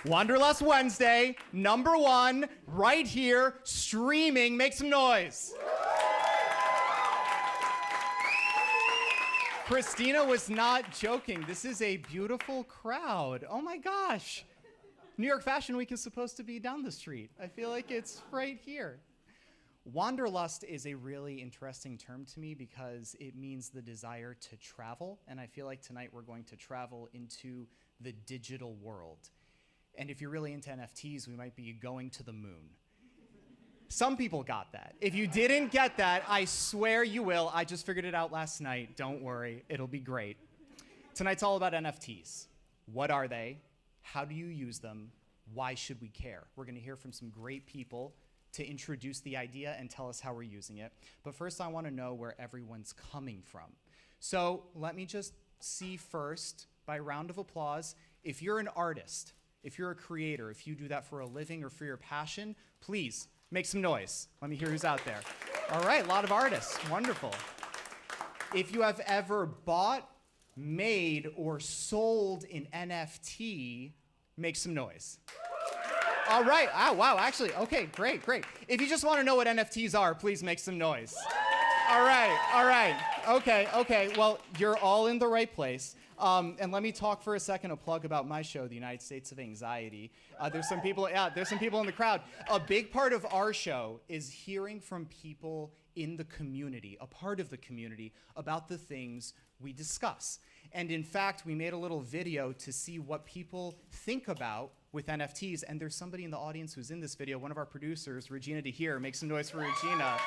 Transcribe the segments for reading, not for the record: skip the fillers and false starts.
Wanderlust Wednesday, #1, right here, streaming. Make some noise. Christina was not joking. This is a beautiful crowd. Oh my gosh. New York Fashion Week is supposed to be down the street. I feel like it's right here. Wanderlust is a really interesting term to me because it means the desire to travel, and I feel like tonight we're going to travel into the digital world. And if you're really into NFTs, we might be going to the moon. Some people got that. If you didn't get that, I swear you will. I just figured it out last night. Don't worry, it'll be great. Tonight's all about NFTs. What are they? How do you use them? Why should we care? We're gonna hear from some great people to introduce the idea and tell us how we're using it. But first, I wanna know where everyone's coming from. So let me just see first, by round of applause, if you're an artist, if you're a creator, if you do that for a living or for your passion, please make some noise. Let me hear who's out there. All right, a lot of artists, wonderful. If you have ever bought, made, or sold an NFT, make some noise. All right, wow, actually, okay, great. If you just wanna know what NFTs are, please make some noise. All right, okay, well, you're all in the right place. And let me talk for a second, a plug about my show, The United States of Anxiety. There's some people in the crowd. A big part of our show is hearing from people in the community, a part of the community, about the things we discuss. And in fact, we made a little video to see what people think about with NFTs, and there's somebody in the audience who's in this video, one of our producers, Regina DeHeer. Make some noise for Regina.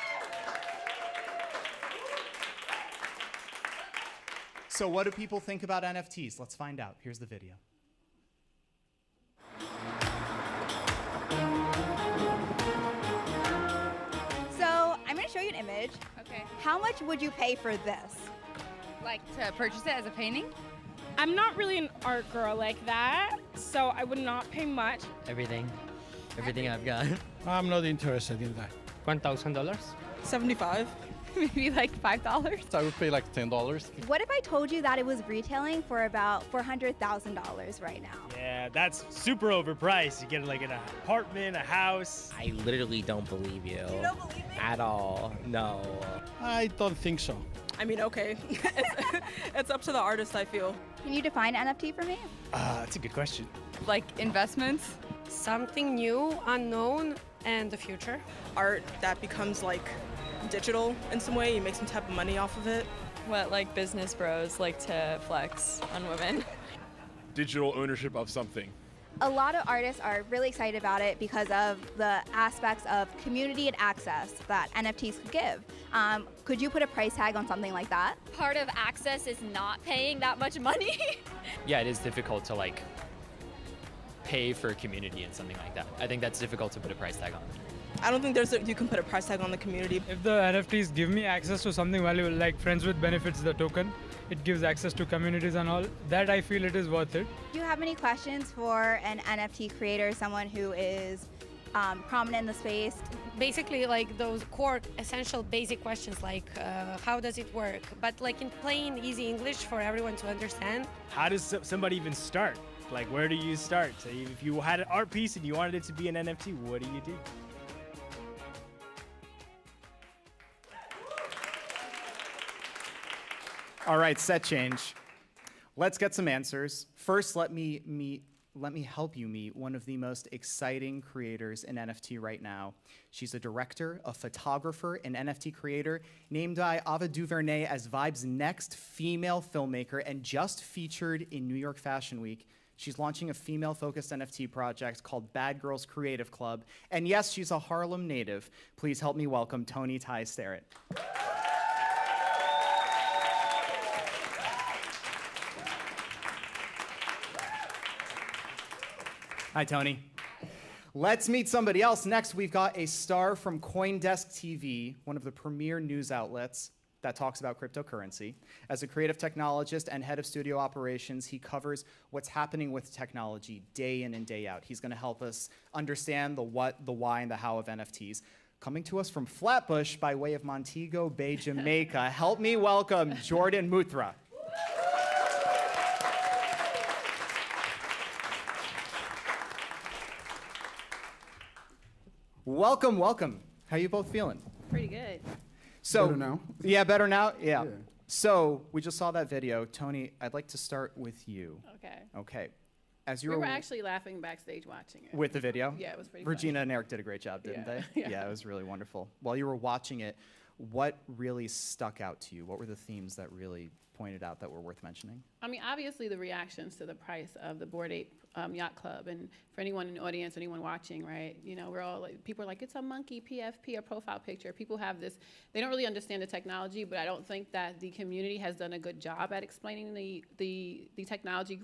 So what do people think about NFTs? Let's find out. Here's the video. So I'm gonna show you an image. Okay. How much would you pay for this? Like to purchase it as a painting? I'm not really an art girl like that, so I would not pay much. Everything I've got. I'm not interested in that. $1,000? 75. Maybe like $5. I would pay like $10. What if I told you that it was retailing for about $400,000 right now? Yeah, that's super overpriced. You get like an apartment, a house. I literally don't believe you. You don't believe me? At all. No. I don't think so. I mean, okay. It's up to the artist, I feel. Can you define NFT for me? That's a good question. Like investments? Something new, unknown, and the future. Art that becomes like digital in some way. You make some type of money off of it. What like business bros like to flex on women. Digital ownership of something. A lot of artists are really excited about it because of the aspects of community and access that NFTs could give. Could you put a price tag on something like that? Part of access is not paying that much money. Yeah, it is difficult to like pay for a community and something like that. I think that's difficult to put a price tag on. I don't think you can put a price tag on the community. If the NFTs give me access to something valuable like Friends with Benefits, the token, it gives access to communities and all, that I feel it is worth it. Do you have any questions for an NFT creator, someone who is prominent in the space? Basically, like those core, essential, basic questions like how does it work? But like in plain, easy English for everyone to understand. How does somebody even start? Like, where do you start? So if you had an art piece and you wanted it to be an NFT, what do you do? All right, set change. Let's get some answers. First, let me help you meet one of the most exciting creators in NFT right now. She's a director, a photographer, an NFT creator, named by Ava DuVernay as Vibe's next female filmmaker and just featured in New York Fashion Week. She's launching a female-focused NFT project called Bad Girls Creative Club. And yes, she's a Harlem native. Please help me welcome Tony Ty Starrett. Hi, Tony. Let's meet somebody else. Next, we've got a star from CoinDesk TV, one of the premier news outlets that talks about cryptocurrency. As a creative technologist and head of studio operations, he covers what's happening with technology day in and day out. He's gonna help us understand the what, the why, and the how of NFTs. Coming to us from Flatbush by way of Montego Bay, Jamaica, help me welcome Jordan Muthra. Welcome, welcome. How you both feeling? Pretty good. So, Better now? Yeah, better now? Yeah. Yeah. So, we just saw that video. Tony, I'd like to start with you. Okay. Okay. As you We were actually laughing backstage watching it. with the video? Yeah, it was pretty Regina and Eric did a great job, didn't Yeah. they? Yeah. It was really wonderful. While you were watching it, what really stuck out to you? What were the themes that really pointed out that were worth mentioning? I mean, obviously the reactions to the price of the Bored Ape Yacht Club, and for anyone in the audience, anyone watching, right? You know, we're all like, people are like, it's a monkey PFP, a profile picture. People have this, they don't really understand the technology, but I don't think that the community has done a good job at explaining the technology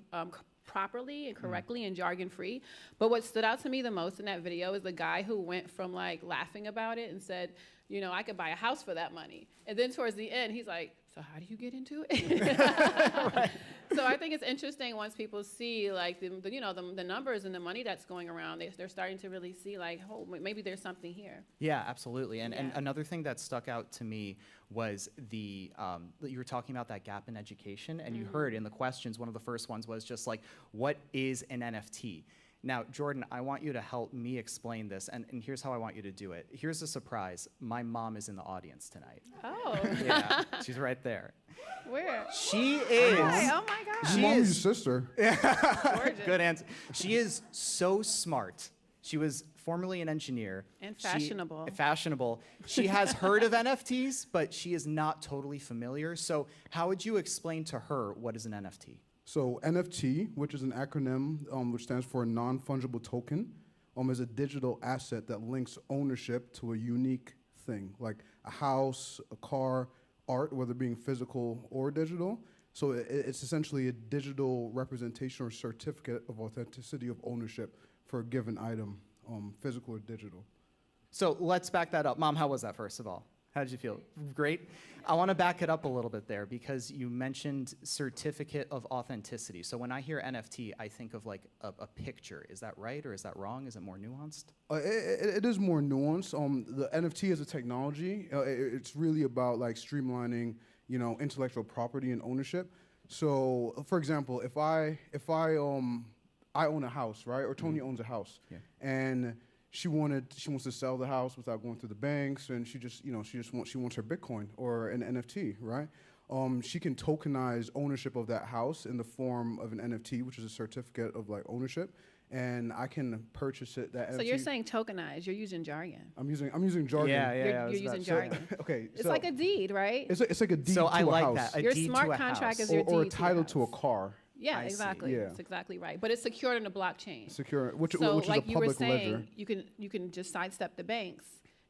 properly and correctly and jargon free. But what stood out to me the most in that video is the guy who went from like laughing about it and said, you know, I could buy a house for that money. And then towards the end, he's like, so how do you get into it? So I think it's interesting once people see like the numbers and the money that's going around, they're starting to really see like, oh, maybe there's something here. Yeah, absolutely. And Yeah. another thing that stuck out to me was you were talking about that gap in education, and you heard in the questions, one of the first ones was just like, what is an NFT? Now, Jordan, I want you to help me explain this, and here's how I want you to do it. Here's a surprise. My mom is in the audience tonight. Oh. Yeah, she's right there. Where? She is. Hi, oh my God. She Mom's is. your sister. Gorgeous. Good answer. She is so smart. She was formerly an engineer. And fashionable. Fashionable. She has heard of NFTs, but she is not totally familiar. So how would you explain to her what is an NFT? So NFT, which is an acronym which stands for non-fungible token, is a digital asset that links ownership to a unique thing, like a house, a car, art, whether being physical or digital. So it's essentially a digital representation or certificate of authenticity of ownership for a given item, physical or digital. So let's back that up. Mom, how was that, first of all? How did you feel? Great. I want to back it up a little bit there because you mentioned certificate of authenticity. So when I hear NFT, I think of like a picture. Is that right or is that wrong? Is it more nuanced? It is more nuanced. The NFT as a technology, it's really about like streamlining, intellectual property and ownership. So, for example, if I own a house, right, or Tony owns a house, and she wants to sell the house without going through the banks, and she wants her Bitcoin or an NFT, right? She can tokenize ownership of that house in the form of an NFT, which is a certificate of like ownership, and I can purchase it. That So NFT. you're saying tokenize? You're using jargon. I'm using jargon. Yeah. You're using jargon. Okay, It's so like a deed, right? it's like a deed So to I a like house. that. A Your deed smart to a contract house. is your or a deed to title your to a house. car. Yeah, I see. exactly. Yeah. That's exactly right. But it's secured in a blockchain. Secure, which So, is like a you were public saying, ledger. you can just sidestep the banks.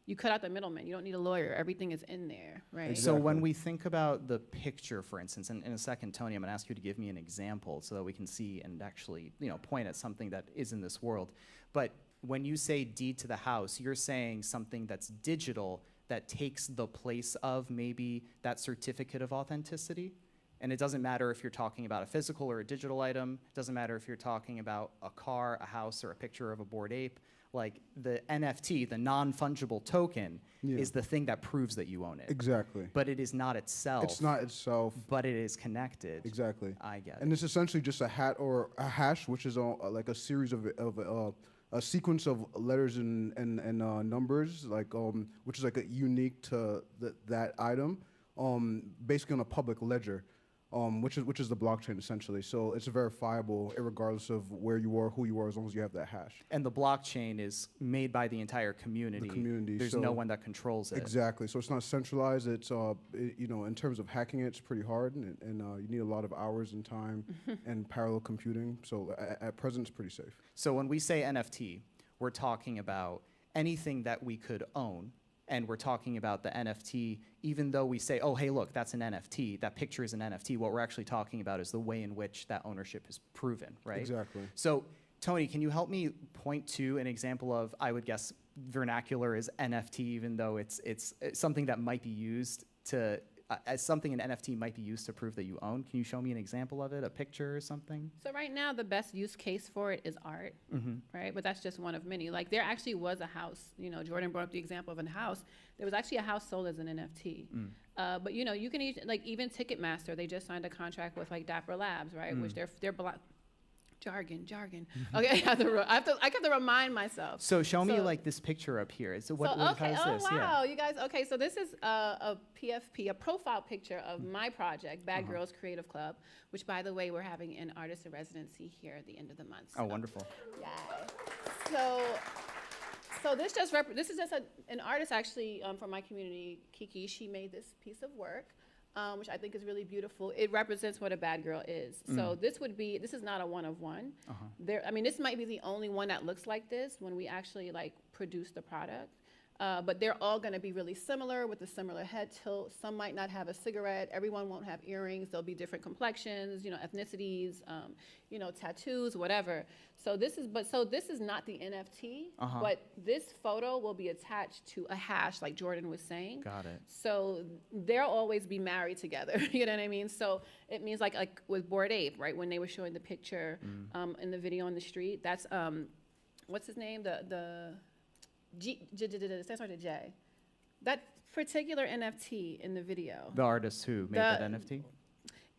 You cut out the middleman. You don't need a lawyer. Everything is in there, right? So when we think about the picture, for instance, and in a second, Tony, I'm going to ask you to give me an example so that we can see and actually, point at something that is in this world. But when you say deed to the house, you're saying something that's digital that takes the place of maybe that certificate of authenticity? And it doesn't matter if you're talking about a physical or a digital item. It doesn't matter if you're talking about a car, a house, or a picture of a Bored Ape. Like the NFT, the non-fungible token, is the thing that proves that you own it. Exactly. But it is not itself. It's not itself. But it is connected. Exactly. I get it. And it's essentially just a hat or a hash, which is like a series of a sequence of letters and numbers, like which is like unique to that item, basically on a public ledger. Which is the blockchain essentially. So it's verifiable regardless of where you are, who you are, as long as you have that hash. And the blockchain is made by the entire community. The community. There's no one that controls it. Exactly. So it's not centralized. It's in terms of hacking it, it's pretty hard, and you need a lot of hours and time and parallel computing. So at present, it's pretty safe. So when we say NFT, we're talking about anything that we could own. And we're talking about the NFT, even though we say, oh, hey, look, that's an NFT, that picture is an NFT, what we're actually talking about is the way in which that ownership is proven, right? Exactly. So, Tony, can you help me point to an example of, I would guess, vernacular is NFT, even though it's something that might be used to, as something an NFT might be used to prove that you own. Can you show me an example of it, a picture or something? So right now, the best use case for it is art, right? But that's just one of many. Like there actually was a house. Jordan brought up the example of a house. There was actually a house sold as an NFT. But you can even Ticketmaster. They just signed a contract with like Dapper Labs, right? Which Jargon. Okay, I have to remind myself. So show me like this picture up here. So what Okay. how is this? Oh wow, Yeah. you guys. Okay, so this is a PFP, a profile picture of my project, Bad Girls Creative Club, which, by the way, we're having an artist in residency here at the end of the month. Oh, wonderful. Yeah. So this is just an artist actually from my community, Kiki. She made this piece of work, which I think is really beautiful. It represents what a bad girl is. So this is not a one of one. This might be the only one that looks like this when we actually like produce the product. But they're all going to be really similar with a similar head tilt. Some might not have a cigarette. Everyone won't have earrings. There'll be different complexions, ethnicities, tattoos, whatever. So this is not the NFT, but this photo will be attached to a hash, like Jordan was saying. Got it. So they'll always be married together. You know what I mean? So it means like with Bored Ape, right? When they were showing the picture in the video on the street, that's what's his name? The stands for the J. That particular NFT in the video. The artist who made that NFT?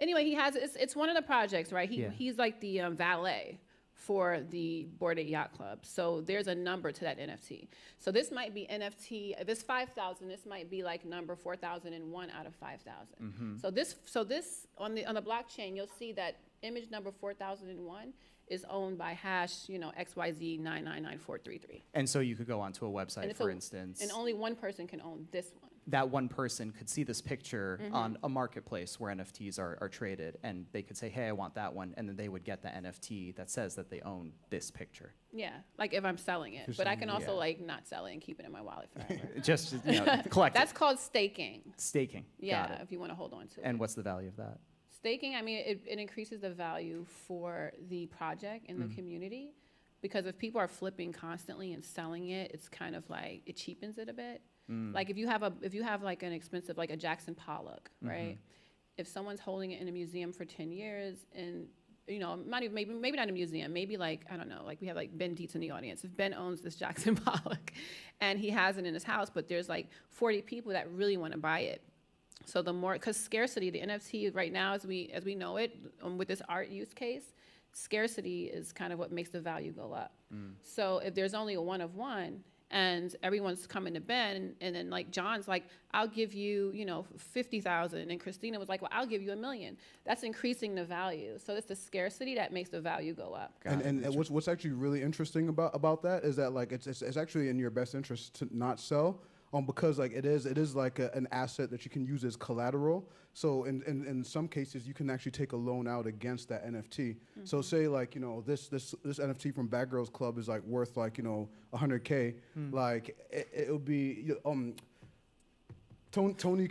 Anyway, he has it's one of the projects, right? He's like the valet for the Bored Ape Yacht Club. So there's a number to that NFT. So this might be NFT. If it's 5,000, this might be like number 4,001 out of 5,000. So this on the blockchain, you'll see that image number 4,001 is owned by hash, XYZ9999433. And so you could go onto a website, for instance. And only one person can own this one. That one person could see this picture on a marketplace where NFTs are traded, and they could say, hey, I want that one, and then they would get the NFT that says that they own this picture. Yeah, like if I'm selling it. But I can also not sell it and keep it in my wallet forever. Just, collect That's it. called staking. Staking. Yeah, Got it. if you want to hold on to it. And what's the value of that? Staking, it increases the value for the project and the community, because if people are flipping constantly and selling it, it's kind of like, it cheapens it a bit. Like if you have like an expensive, like a Jackson Pollock, right? If someone's holding it in a museum for 10 years and, maybe not a museum, maybe like, I don't know, like we have like Ben Dietz in the audience. If Ben owns this Jackson Pollock and he has it in his house, but there's like 40 people that really want to buy it. So the more, because scarcity, the NFT right now, as we know it, with this art use case, scarcity is kind of what makes the value go up. So if there's only a one of one, and everyone's coming to Ben, and then like John's like, I'll give you, 50,000, and Christina was like, well, I'll give you $1 million. That's increasing the value. So it's the scarcity that makes the value go up. And what's actually really interesting about that is that like it's actually in your best interest to not sell. Because like it is like an asset that you can use as collateral. So in some cases you can actually take a loan out against that NFT. So say like this NFT from Bad Girls Club is like worth like $100K. Like it would be Tony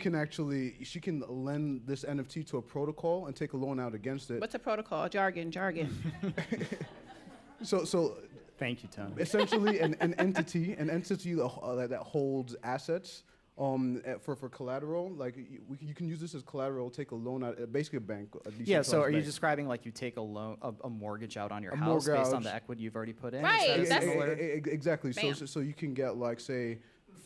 she can lend this NFT to a protocol and take a loan out against it. What's a protocol? Jargon. So. Thank you, Tony. Essentially, an entity that holds assets for collateral. Like you can use this as collateral, take a loan out, basically a bank. So are you describing like you take a loan, a mortgage out on your house based on the equity you've already put in? Right. Exactly. So you can get like say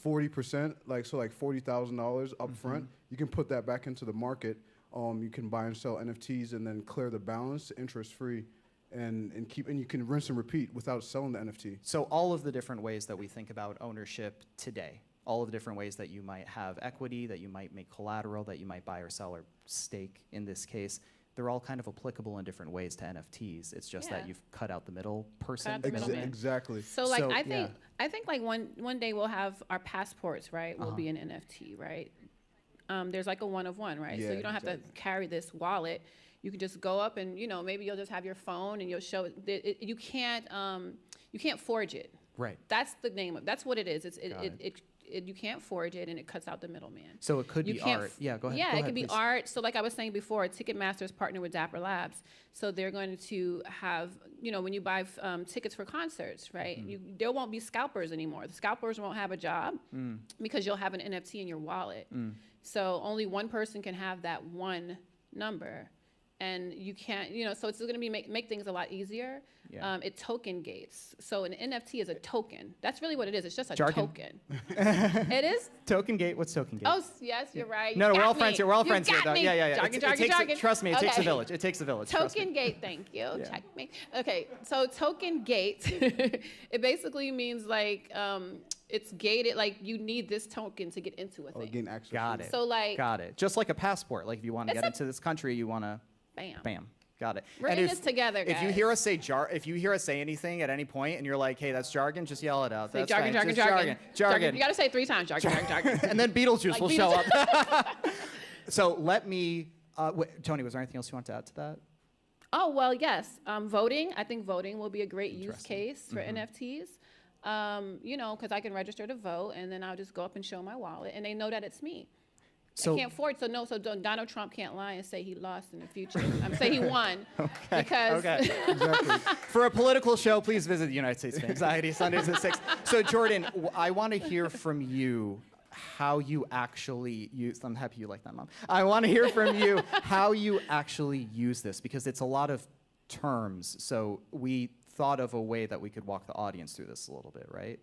40%, like $40,000 up front. You can put that back into the market. You can buy and sell NFTs and then clear the balance interest free. And you can rinse and repeat without selling the NFT. So all of the different ways that we think about ownership today, all of the different ways that you might have equity, that you might make collateral, that you might buy or sell or stake in this case, they're all kind of applicable in different ways to NFTs. It's just that you've cut out the middle person. Exactly. So like I think like one day we'll have our passports, right? Will be an NFT, right? There's like a one of one, right? So you don't have to carry this wallet. You can just go up and maybe you'll just have your phone and you'll show it. You can't forge it. Right. That's the name of. That's what it is. You can't forge it, and it cuts out the middleman. So it could be art. Yeah, go ahead. Yeah, it could be art. So like I was saying before, Ticketmaster's partnered with Dapper Labs. So they're going to have, when you buy tickets for concerts, right? There won't be scalpers anymore. The scalpers won't have a job because you'll have an NFT in your wallet. So only one person can have that one number. and you can't, so it's going to be make things a lot easier. Yeah. It token gates. So an NFT is a token. That's really what it is. It's just a Jargon. token. It is? Token gate. What's token gate? Oh, yes, you're right. No, You we're got all friends me. here. We're all You friends here. got Though. me. Yeah. Jargon, It jargon, takes, jargon. trust me, it takes a Okay. village. It takes a village. trust me. Token gate, thank you. Yeah. Check me. Okay, so token gate, it basically means like it's gated, like you need this token to get into a thing. Gain access. Got it. So like, Got it. Just like a passport. Like if you want to It's get a- into this country, you want to. bam. Bam. Got it. We're And in this together, If you guys. hear us say if you hear us say anything at any point, and you're like, "Hey, that's jargon," just yell it out. Say That's jargon, fine. jargon, Just jargon, jargon. You got to say it 3 times, jargon, jargon. And then Beetlejuice Like will show Beetlejuice. up. So let me. Tony, was there anything else you want to add to that? Oh, well, yes. Voting, I think voting will be a great use Interesting. case for NFTs. Because I can register to vote, and then I'll just go up and show my wallet, and they know that it's me. So- I can't afford, so Donald Trump can't lie and say he lost in the future. Say he won. Because Okay. For a political show, please visit the United States Anxiety Sundays at 6. So Jordan, I want to hear from you how you actually use. I'm happy you like that, Mom. I want to hear from you how you actually use this, because it's a lot of terms. So we thought of a way that we could walk the audience through this a little bit, right?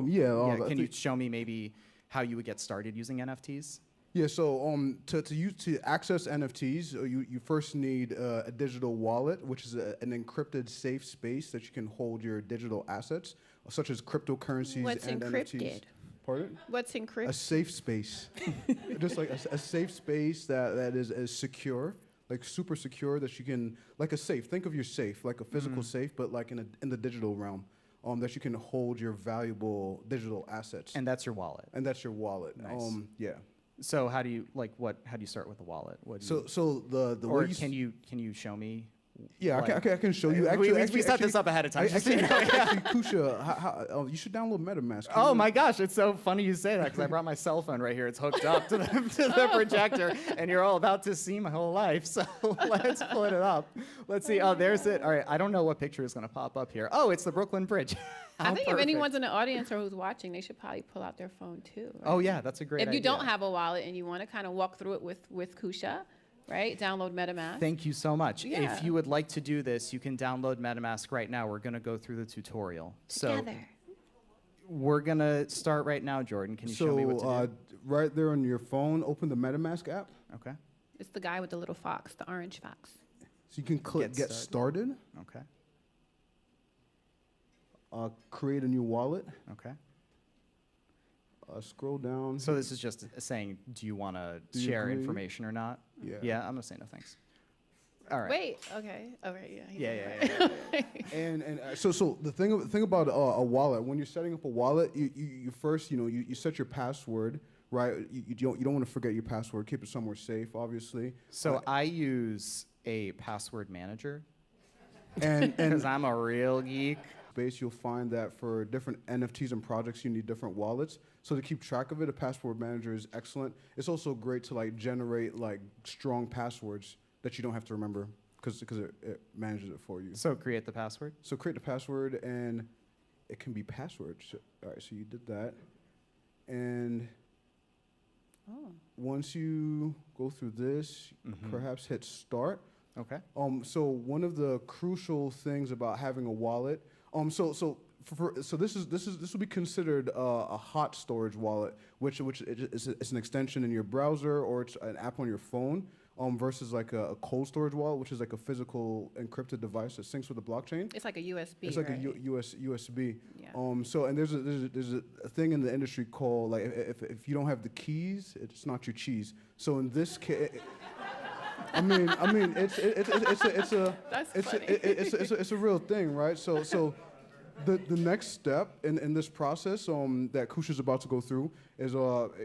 Yeah. Can you show me maybe how you would get started using NFTs? Yeah, so to access NFTs, you first need a digital wallet, which is an encrypted safe space that you can hold your digital assets, such as cryptocurrencies What's and encrypted? NFTs. Pardon? What's encrypted? A safe space, just like a safe space that is secure, like super secure, that you can, like a safe. Think of your safe like a physical safe, but like in the digital realm. That you can hold your valuable digital assets. And that's your wallet. And that's your wallet. Nice. Yeah. So how do you how do you start with the wallet? What do So you, so the or way you can you show me? Yeah, like- I can show you. Actually, we set this up ahead of time. just so you know. Actually, Kusha, you should download MetaMask. Oh my gosh, it's so funny you say that, because I brought my cell phone right here. It's hooked up to the projector, and you're all about to see my whole life. So let's put it up. Let's see. Oh, there's it. All right, I don't know what picture is going to pop up here. Oh, it's the Brooklyn Bridge. I How think perfect. if anyone's in the audience or who's watching, they should probably pull out their phone too. Right? Oh yeah, that's a great If you idea. don't have a wallet and you want to kind of walk through it with Kusha, right? Download MetaMask. Thank you so much. Yeah. If you would like to do this, you can download MetaMask right now. We're going to go through the tutorial. So we're going to start right now, Jordan. Can you show me what to do? Right there on your phone, open the MetaMask app. Okay. It's the guy with the little fox, the orange fox. So you can click Get Started. Okay. Create a new wallet. Okay. Scroll down. So this is just saying, do you want to Do you share agree? information or not? Yeah. Yeah, I'm going to say no thanks. All right. Wait, okay. All right, yeah. he Yeah, did yeah, right. And so the thing about a wallet, when you're setting up a wallet, you first you set your password, right? You don't want to forget your password. Keep it somewhere safe, obviously. So I use a password manager and because I'm a real geek. Base, you'll find that for different NFTs and projects, you need different wallets. So to keep track of it, a password manager is excellent. It's also great to like generate like strong passwords that you don't have to remember because it manages it for you. So create the password. So create the password, and it can be passwords. So, all right, so you did that, and once you go through this, perhaps hit start. Okay. So one of the crucial things about having a wallet, so this will be considered a hot storage wallet, which it's an extension in your browser or it's an app on your phone, versus like a cold storage wallet, which is like a physical encrypted device that syncs with the blockchain. It's like a USB. It's like right? a USB. Yeah. So and there's a thing in the industry called like if you don't have the keys, it's not your cheese. So in this case. I mean, it's a real thing, right? So the next step in this process that Kusha's about to go through is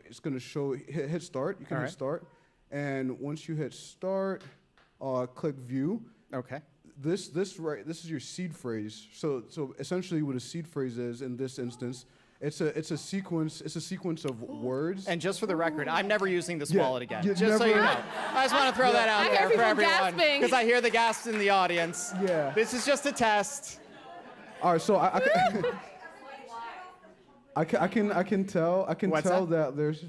it's going to show hit start. You can hit start, and once you hit start, click view. Okay. This is your seed phrase. So essentially, what a seed phrase is in this instance. It's a sequence of words. And just for the record, I'm never using this Yeah, wallet again. you Just so you never- know. I just want to throw that out I hear there for people everyone. gasping. Because I hear the gasps in the audience. Yeah. This is just a test. All right, so I can tell What's tell that? that there's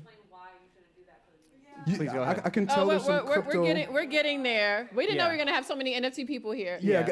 Please go ahead. I can tell there's some crypto. We're getting there. We didn't know Yeah. we were gonna have so many NFT people here. Yeah,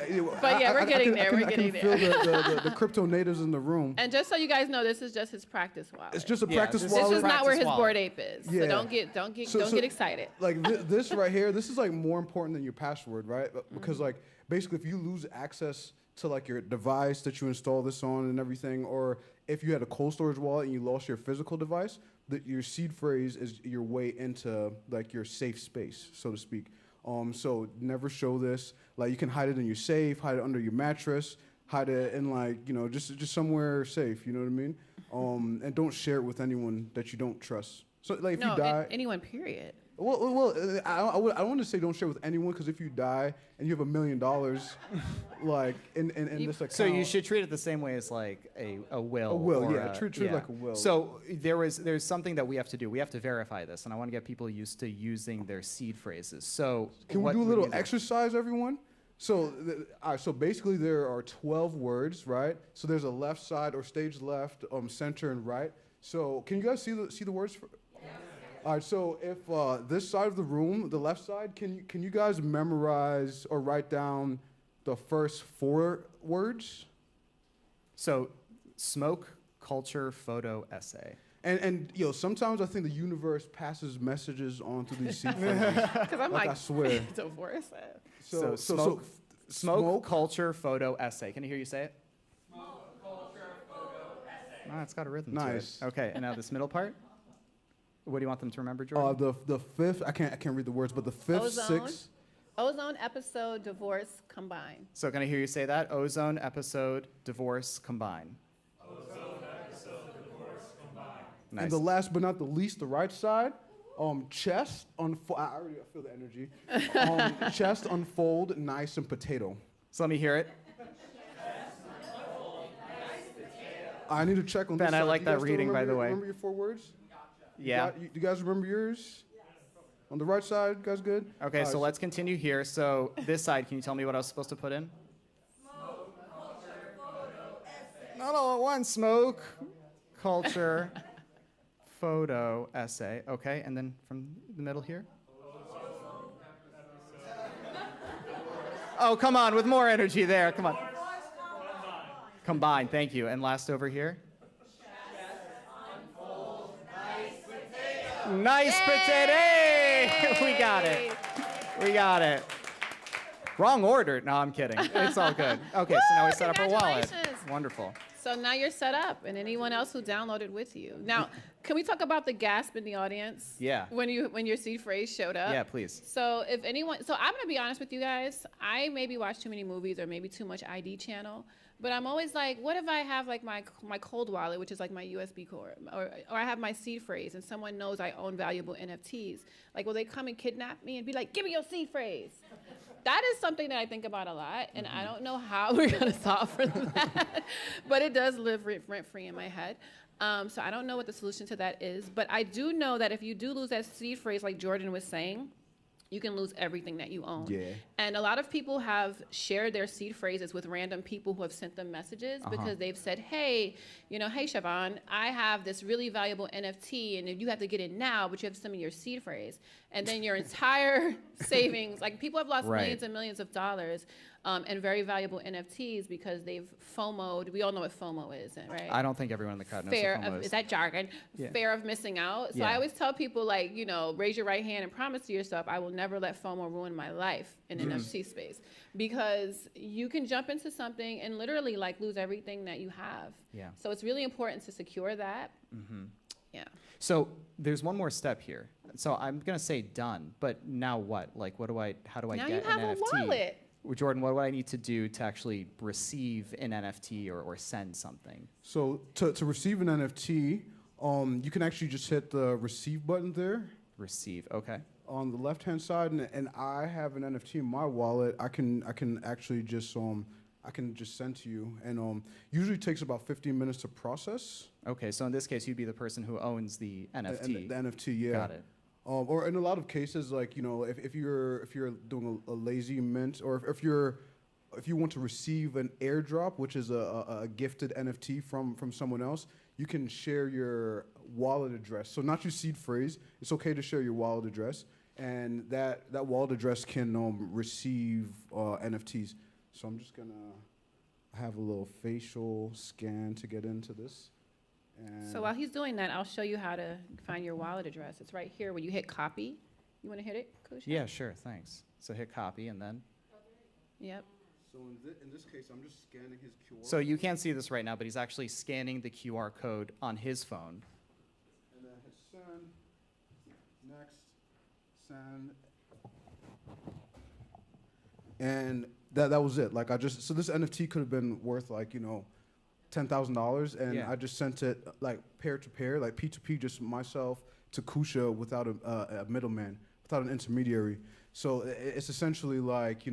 But yeah, we're getting there. We're getting I can there. feel the crypto natives in the room. And just so you guys know, this is just his practice wallet. It's just a Yeah, practice this wallet. This is not where his Practice Bored wallet. Ape is. Yeah. So don't get excited. Like this right here, this is like more important than your password, right? Because like basically, if you lose access to like your device that you install this on and everything, or if you had a cold storage wallet and you lost your physical device, your seed phrase is your way into like your safe space, so to speak. So never show this. Like you can hide it in your safe, hide it under your mattress, hide it in like just somewhere safe. You know what I mean? And don't share it with anyone that you don't trust. So like if you die, anyone. Period. well, I want to say don't share with anyone because if you die and you have $1 million, like in this account. So you should treat it the same way as like a will. A will, or yeah. Treat it like a will. So there's something that we have to do. We have to verify this, and I want to get people used to using their seed phrases. So Can we what do a would little you do? exercise, everyone? So, all right, so basically there are 12 words, right? So there's a left side or stage left, center and right. So can you guys see the words? All right, so if this side of the room, the left side, can you guys memorize or write down the first 4 words? So smoke, culture, photo, essay. And sometimes I think the universe passes messages on to these seed phrases. Because I'm like, I swear. divorce. So smoke, culture, photo, essay. Can I hear you say it? Smoke, culture, photo, essay. Oh, it's got a rhythm Nice. to it. Okay, and now this middle part? What do you want them to remember, Jordan? The fifth, I can't read the words, but the fifth, sixth. Ozone, episode, divorce, combine. So can I hear you say that? Ozone, episode, divorce, combine. Nice. And the last but not the least, the right side, chest unfold. I feel the energy. Chest unfold, nice and potato. So let me hear it. I need to check on Ben, this I side. like Do you that guys still reading, by the way. Remember your 4 words? Yeah. You guys remember yours? On the right side, you guys good? Okay, All so right, let's continue here. So this side, can you tell me what I was supposed to put in? Not all at once. Smoke, culture, photo, essay. Okay, and then from the middle here? Oh, come on, with more energy there. Come on. Combine, thank you. And last over here? Nice potato! We got it. We got it. Wrong order. No, I'm kidding. It's all good. Okay, so now we set up our wallet. Congratulations. Wonderful. So now you're set up, and anyone else who downloaded with you. Now, can we talk about the gasp in the audience? Yeah. When your seed phrase showed up. Yeah, please. So if anyone, so I'm gonna be honest with you guys. I maybe watch too many movies or maybe too much ID channel, but I'm always like, what if I have like my cold wallet, which is like my USB core, or I have my seed phrase, and someone knows I own valuable NFTs. Like, will they come and kidnap me and be like, give me your seed phrase? That is something that I think about a lot, and I don't know how we're gonna solve for that, but it does live rent-free in my head. So I don't know what the solution to that is, but I do know that if you do lose that seed phrase, like Jordan was saying, you can lose everything that you own. Yeah. And a lot of people have shared their seed phrases with random people who have sent them messages because they've said, hey, hey, Siobhan, I have this really valuable NFT, and you have to get it now, but you have to send me your seed phrase. And then your entire savings, like people have lost millions and millions of dollars and very valuable NFTs because they've FOMO'd. We all know what FOMO is, right? I don't think everyone in the crowd knows Fear what FOMO is that jargon? Yeah. Fear of missing out. So Yeah. I always tell people, like, raise your right hand and promise to yourself, I will never let FOMO ruin my life in NFT space, because you can jump into something and literally like lose everything that you have. Yeah. So it's really important to secure that. Yeah. So there's one more step here. So I'm gonna say done, but now what? Like, how do I Now get you have an a NFT? wallet. Well, Jordan, what do I need to do to actually receive an NFT or send something? So to receive an NFT, you can actually just hit the receive button there. Receive, okay. On the left-hand side, and I have an NFT in my wallet. I can actually just I can just send to you, and usually takes about 15 minutes to process. Okay, so in this case, you'd be the person who owns the NFT. The NFT, yeah. Got it. Or in a lot of cases, like if you're doing a lazy mint, or if you want to receive an airdrop, which is a gifted NFT from someone else, you can share your wallet address. So not your seed phrase. It's okay to share your wallet address, and that wallet address can receive NFTs. So I'm just gonna have a little facial scan to get into this. And So while he's doing that, I'll show you how to find your wallet address. It's right here when you hit copy. You want to hit it, Coach? Yeah, sure, thanks. So hit copy and then. Yep. so in this case, I'm just scanning his QR. So you can't see this right now, but he's actually scanning the QR code on his phone. And then hit send. Next. Send. And that was it. Like so this NFT could have been worth like, $10,000, and Yeah. I just sent it like peer to peer, like P2P, just myself to Kusha without a middleman, without an intermediary. So it's essentially like,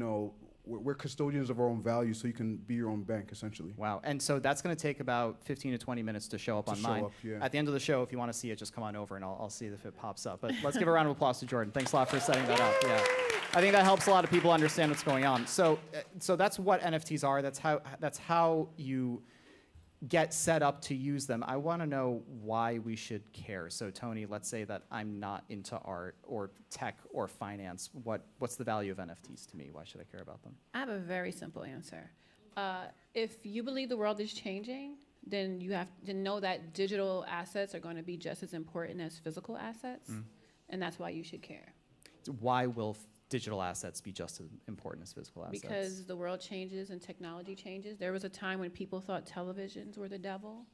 we're custodians of our own value, so you can be your own bank, essentially. Wow. And so that's going to take about 15 to 20 minutes to show up To on show mine. up, yeah. At the end of the show, if you want to see it, just come on over and I'll see if it pops up. But let's give a round of applause to Jordan. Thanks a lot for setting that up. Yeah. I think that helps a lot of people understand what's going on. So that's what NFTs are. That's how you get set up to use them. I want to know why we should care. So Tony, let's say that I'm not into art or tech or finance. What's the value of NFTs to me? Why should I care about them? I have a very simple answer. If you believe the world is changing, then you have to know that digital assets are going to be just as important as physical assets, and that's why you should care. So why will digital assets be just as important as physical assets? Because the world changes and technology changes. There was a time when people thought televisions were the devil.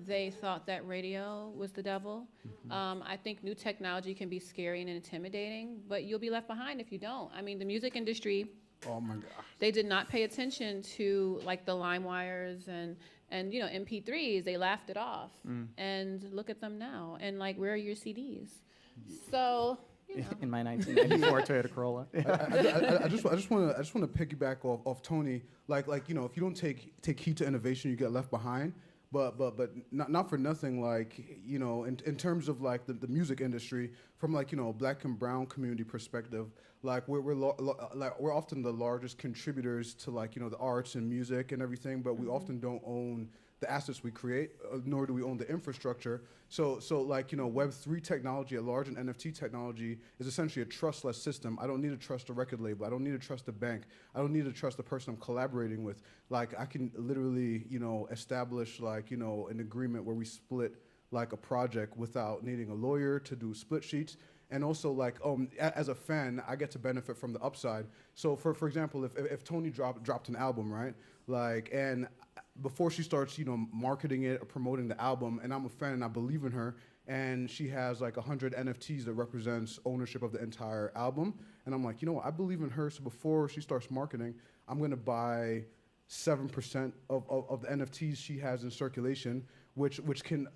They thought that radio was the devil. I think new technology can be scary and intimidating, but you'll be left behind if you don't. I mean, the music industry, Oh my God. they did not pay attention to like the LimeWires and MP3s. They laughed it off. And look at them now. And like, where are your CDs? So, In my 1994 Toyota Corolla. I just want to piggyback off Tony. Like if you don't take heed to innovation, you get left behind. But not for nothing. Like in terms of like the music industry, from like Black and Brown community perspective, like we're often the largest contributors to like the arts and music and everything, but we often don't own the assets we create, nor do we own the infrastructure. So like Web3 technology at large and NFT technology is essentially a trustless system. I don't need to trust a record label. I don't need to trust a bank. I don't need to trust the person I'm collaborating with. Like I can literally establish like an agreement where we split like a project without needing a lawyer to do split sheets. And also like as a fan, I get to benefit from the upside. So for example, if Tony dropped an album, right? Like and before she starts, marketing it or promoting the album, and I'm a fan and I believe in her, and she has like 100 NFTs that represents ownership of the entire album, and I'm like, I believe in her, so before she starts marketing, I'm gonna buy 7% of the NFTs she has in circulation, which can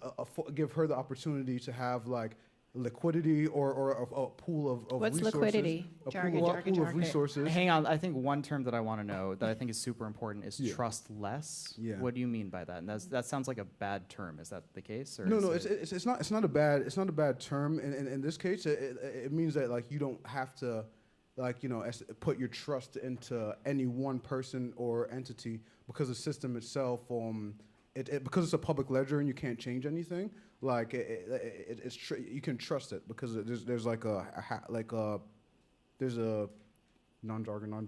give her the opportunity to have like liquidity or a pool of what's resources. liquidity? Pool of resources. Hang on, I think one term that I want to know that I think is super important is Yeah. trustless. Yeah. What do you mean by that? And that sounds like a bad term. Is that the case? Or No, is it's not a bad term. In this case, it means that like you don't have to like put your trust into any one person or entity, because the system itself because it's a public ledger and you can't change anything. Like you can trust it because there's like there's a non-jargon.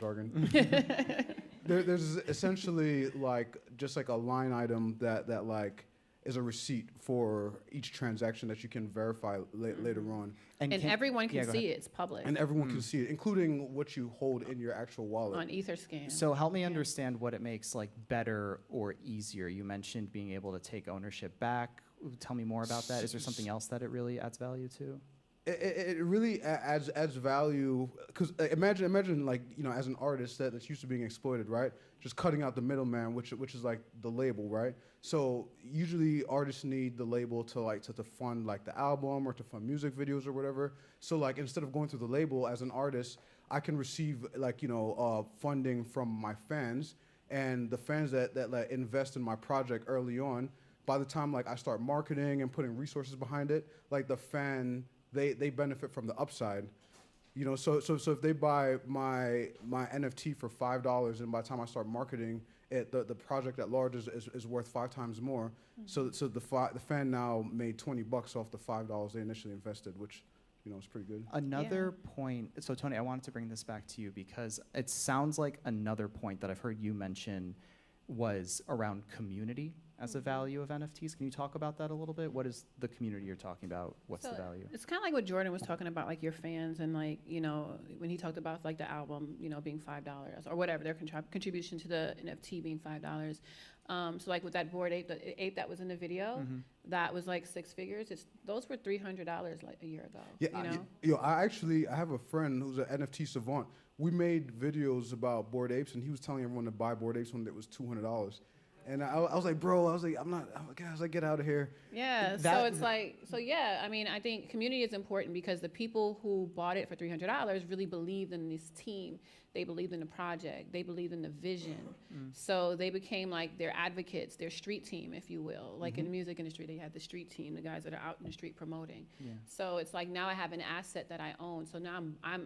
There's essentially like just like a line item that like is a receipt for each transaction that you can verify later on. And everyone can see it. It's public. And everyone can see it, including what you hold in your actual wallet. On Etherscan. So help me understand what it makes like better or easier. You mentioned being able to take ownership back. Tell me more about that. Is there something else that it really adds value to? It really adds value, because imagine like as an artist that's used to being exploited, right? Just cutting out the middleman, which is like the label, right? So usually artists need the label to fund like the album or to fund music videos or whatever. So like instead of going through the label as an artist, I can receive like funding from my fans, and the fans that like invest in my project early on. By the time like I start marketing and putting resources behind it, like the fan. They benefit from the upside. You know, so if they buy my NFT for $5, and by the time I start marketing it, the project at large is worth 5 times more. So the fan now made $20 off the $5 they initially invested, which, you know, is pretty good. Another point, so Tony, I wanted to bring this back to you because it sounds like another point that I've heard you mention was around community as a value of NFTs. Can you talk about that a little bit? What is the community you're talking about? What's the value? It's kind of like what Jordan was talking about, like your fans, and like, you know, when he talked about like the album, you know, being $5 or whatever, their contribution to the NFT being $5. So like with that Bored Ape, the ape that was in the video, that was like 6 figures. Those were $300 like a year ago. Yeah, you know? I have a friend who's an NFT savant. We made videos about Bored Apes, and he was telling everyone to buy Bored Apes when it was $200. And I was like, bro, I'm not, guys, get out of here. Yeah, so it's like, yeah, I mean, I think community is important because the people who bought it for $300 really believed in this team. They believed in the project. They believed in the vision. So they became like their advocates, their street team, if you will. Like in the music industry, they had the street team, the guys that are out in the street promoting. So it's like now I have an asset that I own. So now I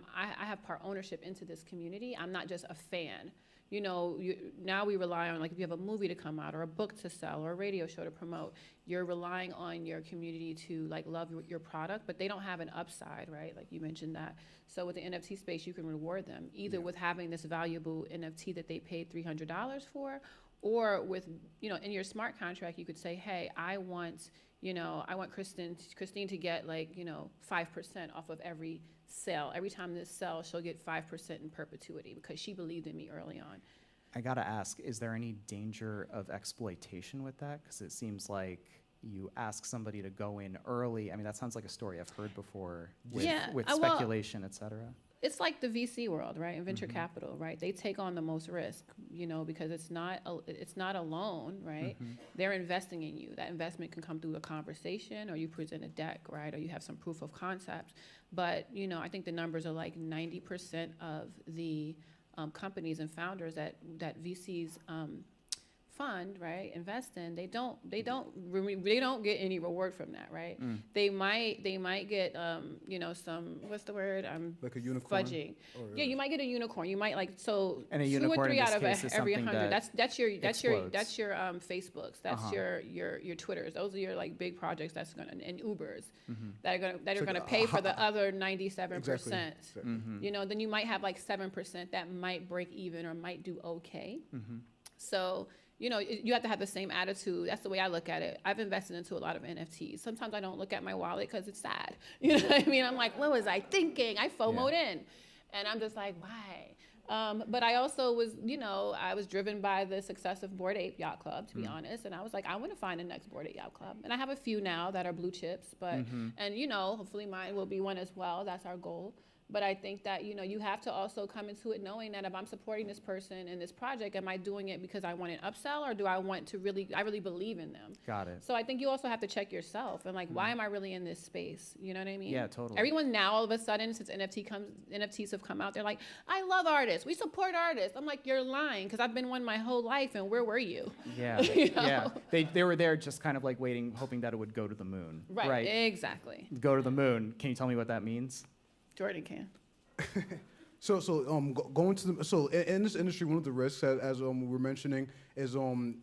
have part ownership into this community. I'm not just a fan. You know, now we rely on, like, if you have a movie to come out or a book to sell or a radio show to promote, you're relying on your community to, like, love your product, but they don't have an upside, right? Like you mentioned that. So with the NFT space, you can reward them, either with having this valuable NFT that they paid $300 for, or with, you know, in your smart contract, you could say, hey, I want Christine to get, like, you know, 5% off of every sale. Every time this sells, she'll get 5% in perpetuity because she believed in me early on. I gotta ask, is there any danger of exploitation with that? Because it seems like you ask somebody to go in early. I mean, that sounds like a story I've heard before with speculation, et cetera. It's like the VC world, right? And venture capital, right? They take on the most risk, you know, because it's not a loan, right? They're investing in you. That investment can come through a conversation, or you present a deck, right? Or you have some proof of concept. But, you know, I think the numbers are like 90% of the companies and founders that VCs fund, right, invest in, they don't get any reward from that, right? They might get you know, some, what's the word, like a unicorn, fudging. Yeah, you might get a unicorn. You might, like, so and a 2 unicorn or 3 out of every 100. That's your Facebooks. That's your Twitters. Those are your, like, big projects that's gonna, and Ubers that are gonna pay for the other 97%. Exactly. You know, then you might have like 7% that might break even or might do okay. So, you know, you have to have the same attitude. That's the way I look at it. I've invested into a lot of NFTs. Sometimes I don't look at my wallet because it's sad. You know what I mean? I'm like, what was I thinking? I FOMO'd in. And I'm just like, why? But I also was, you know, I was driven by the success of Bored Ape Yacht Club, to be honest. And I was like, I want to find the next Bored Ape Yacht Club. And I have a few now that are blue chips. But, and, you know, hopefully mine will be one as well. That's our goal. But I think that, you know, you have to also come into it knowing that if I'm supporting this person in this project, am I doing it because I want an upsell, or do I want to I really believe in them? Got it. So I think you also have to check yourself and, like, why am I really in this space? You know what I mean? Yeah, totally. Everyone now, all of a sudden, since NFTs have come out, they're like, I love artists. We support artists. I'm like, you're lying, because I've been one my whole life, and where were you? Yeah, you know? yeah. They were there just kind of like waiting, hoping that it would go to the moon. Right, exactly. Go to the moon. Can you tell me what that means? Jordan can. Going to in this industry, one of the risks, as we were mentioning, is the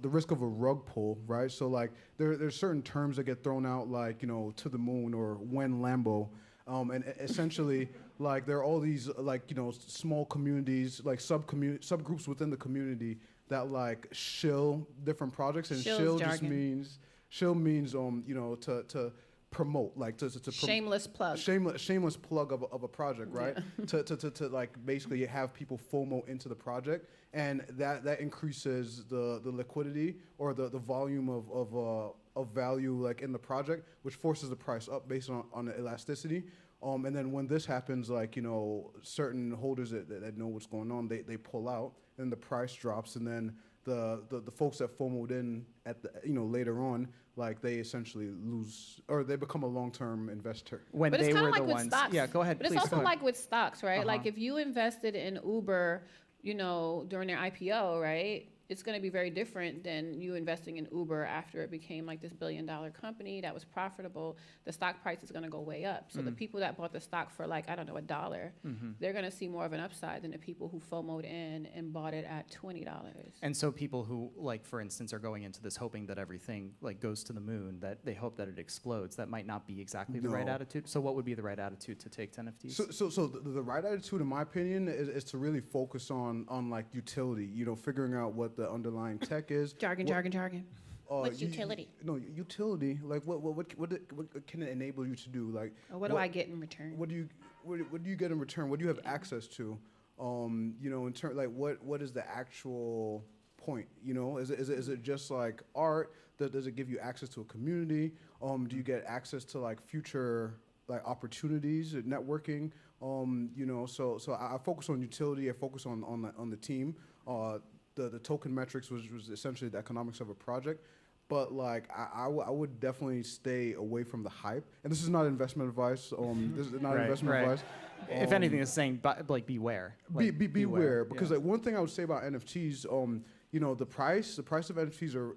risk of a rug pull, right? So, like, there's certain terms that get thrown out, like, you know, to the moon or when Lambo, and essentially, like, there are all these, like, you know, small communities, like subgroups within the community that, like, shill different projects, and shill means you know, to promote, like, to shameless plug of a project, right? to like basically have people FOMO into the project, and that increases the liquidity or the volume of value, like, in the project, which forces the price up based on the elasticity. And then when this happens, like, you know, certain holders that know what's going on, they pull out, and the price drops, and then the folks that FOMO'd in at the, you know, later on, like, they essentially lose, or they become a long-term investor. When but they it's were like the with ones. Stocks. Yeah, go ahead. But please, it's also like with stocks, right? Like, if you invested in Uber, you know, during their IPO, right? it's going to be very different than you investing in Uber after it became like this billion-dollar company that was profitable. The stock price is going to go way up. So the people that bought the stock for like, I don't know, $1, they're going to see more of an upside than the people who FOMO'd in and bought it at $20. And so people who, like, for instance, are going into this hoping that everything like goes to the moon, that they hope that it explodes, that might not be exactly the right No. attitude. So what would be the right attitude to take to NFTs? So the right attitude, in my opinion, is to really focus on like utility. You know, figuring out what the underlying tech is. Jargon. What's utility? No, utility. Like what can it enable you to do? Like What do I get in return? What do you get in return? What do you have access to? You know, in turn, like what is the actual point? You know, is it just like art? Does it give you access to a community? Do you get access to like future like opportunities, networking? You know, so I focus on utility. I focus on the team. The token metrics was essentially the economics of a project. But like I would definitely stay away from the hype. And this is not investment advice. This is not investment advice. If anything, it's saying like beware. Like, Beware, because like one thing I would say about NFTs, you know, the price of NFTs are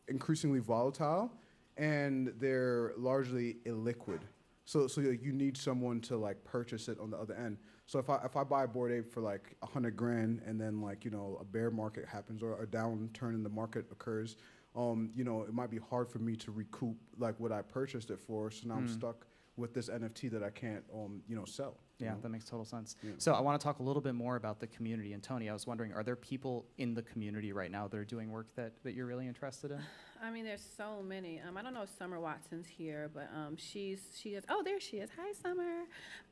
increasingly volatile, and they're largely illiquid. So you need someone to like purchase it on the other end. So if I buy a Bored Ape for like $100,000 and then like, you know, a bear market happens or a downturn in the market occurs, you know, it might be hard for me to recoup like what I purchased it for. So now I'm stuck with this NFT that I can't, you know, sell. Yeah, that makes total sense. Yeah. So I want to talk a little bit more about the community. And Tony, I was wondering, are there people in the community right now that are doing work that you're really interested in? I mean, there's so many. I don't know if Summer Watson's here, but she is. Oh, there she is. Hi, Summer.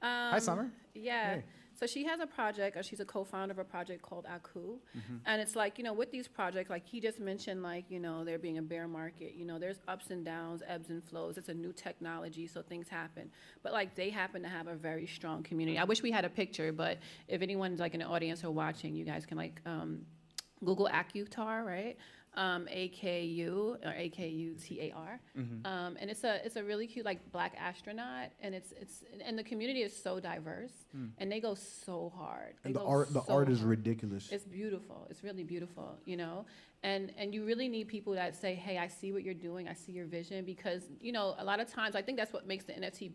Hi, Summer. Yeah. Hey. So she has a project, or she's a co-founder of a project called Aku. And it's like, you know, with these projects, like he just mentioned, like, you know, there being a bear market, you know, there's ups and downs, ebbs and flows. It's a new technology, so things happen. But like they happen to have a very strong community. I wish we had a picture, but if anyone's like in the audience or watching, you guys can like Google Akutar, right? AKU or AKUTAR, and it's a really cute like black astronaut, and and the community is so diverse, and they go so hard. And the art is ridiculous. It's beautiful. It's really beautiful, you know. And you really need people that say, hey, I see what you're doing, I see your vision, because, you know, a lot of times I think that's what makes the NFT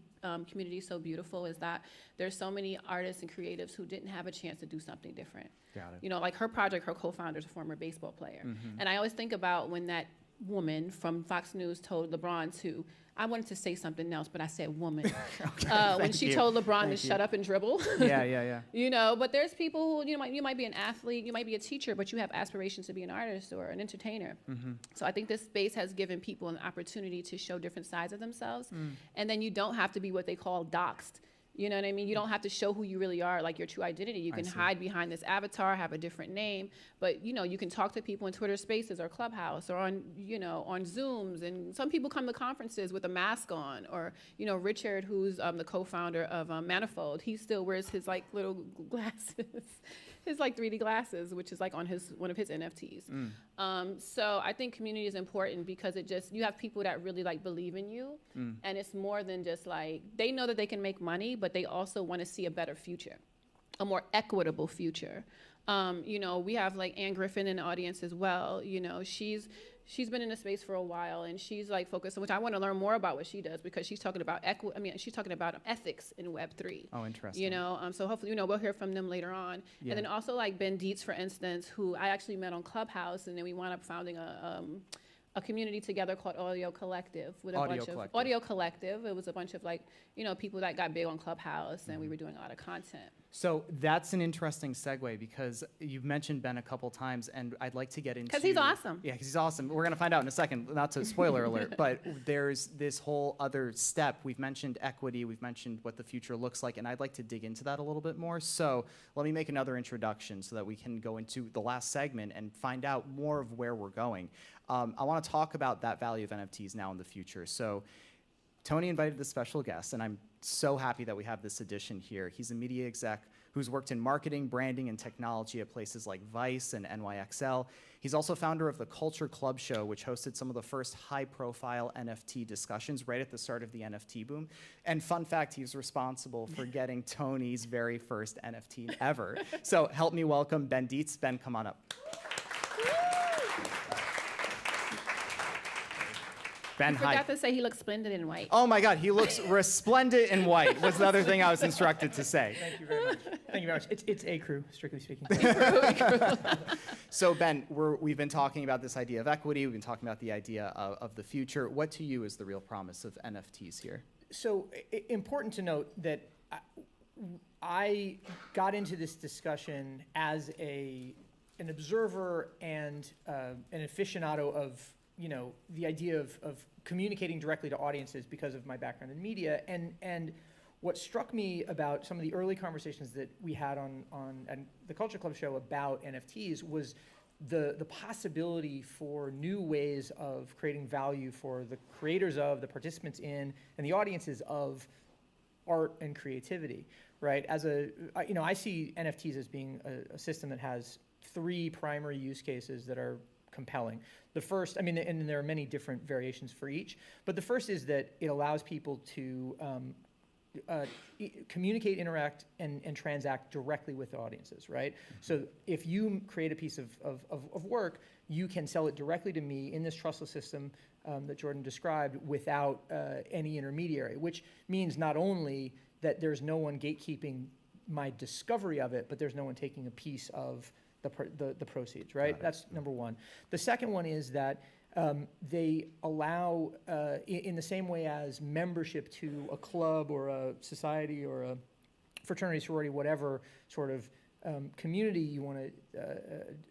community so beautiful, is that there's so many artists and creatives who didn't have a chance to do something different. Got it. You know, like her project, her co-founder is a former baseball player. And I always think about when that woman from Fox News told LeBron to, I wanted to say something else, but I said woman. When she told LeBron to shut up and dribble. Yeah. You know, but there's people who, you might be an athlete, you might be a teacher, but you have aspirations to be an artist or an entertainer. So I think this space has given people an opportunity to show different sides of themselves. And then you don't have to be what they call doxed. You know what I mean? You don't have to show who you really are, like your true identity. You can hide behind this avatar, have a different name, but you know, you can talk to people in Twitter Spaces or Clubhouse or on, you know, on Zooms. And some people come to conferences with a mask on, or, you know, Richard, who's the co-founder of Manifold, he still wears his like little glasses, his like 3D glasses, which is like on one of his NFTs. So I think community is important because you have people that really like believe in you, and it's more than just like, they know that they can make money, but they also want to see a better future, a more equitable future. You know, we have like Ann Griffin in the audience as well. You know, she's been in the space for a while, and she's like focused on, which I want to learn more about what she does, because she's talking about she's talking about ethics in Web3. Oh, interesting. You know, so hopefully, you know, we'll hear from them later on. Yeah. And then also like Ben Dietz, for instance, who I actually met on Clubhouse, and then we wound up founding a community together called Audio Collective with a bunch of Audio Collective. It was a bunch of like, you know, people that got big on Clubhouse, and we were doing a lot of content. So that's an interesting segue, because you've mentioned Ben a couple times, and I'd like to get into... Because he's awesome. Yeah, because he's awesome. We're going to find out in a second, not to spoiler alert, but there's this whole other step. We've mentioned equity, we've mentioned what the future looks like, and I'd like to dig into that a little bit more. So let me make another introduction so that we can go into the last segment and find out more of where we're going. I want to talk about that value of NFTs now in the future. So Tony invited the special guest, and I'm so happy that we have this edition here. He's a media exec who's worked in marketing, branding, and technology at places like Vice and NYXL. He's also founder of the Culture Club Show, which hosted some of the first high-profile NFT discussions right at the start of the NFT boom. And fun fact, he was responsible for getting Tony's very first NFT ever. So help me welcome Ben Dietz. Ben, come on up. Ben, You hi. forgot to say he looks splendid in white. Oh my God, he looks resplendent in white, was the other thing I was instructed to say. Thank you very much. Thank you very much. It's a crew, strictly speaking. So Ben, we've been talking about this idea of equity, we've been talking about the idea of the future. What to you is the real promise of NFTs here? So important to note that I got into this discussion as an observer and an aficionado of the idea of communicating directly to audiences because of my background in media. And what struck me about some of the early conversations that we had on the Culture Club show about NFTs was the possibility for new ways of creating value for the creators of, the participants in, and the audiences of art and creativity, right? I see NFTs as being a system that has 3 primary use cases that are compelling. The first, and there are many different variations for each, but the first is that it allows people to communicate, interact, and transact directly with audiences, right? So if you create a piece of work, you can sell it directly to me in this trustless system that Jordan described without any intermediary, which means not only that there's no one gatekeeping my discovery of it, but there's no one taking a piece of the proceeds, right? That's number one. The second one is that they allow, in the same way as membership to a club or a society or a fraternity, sorority, whatever sort of community you want to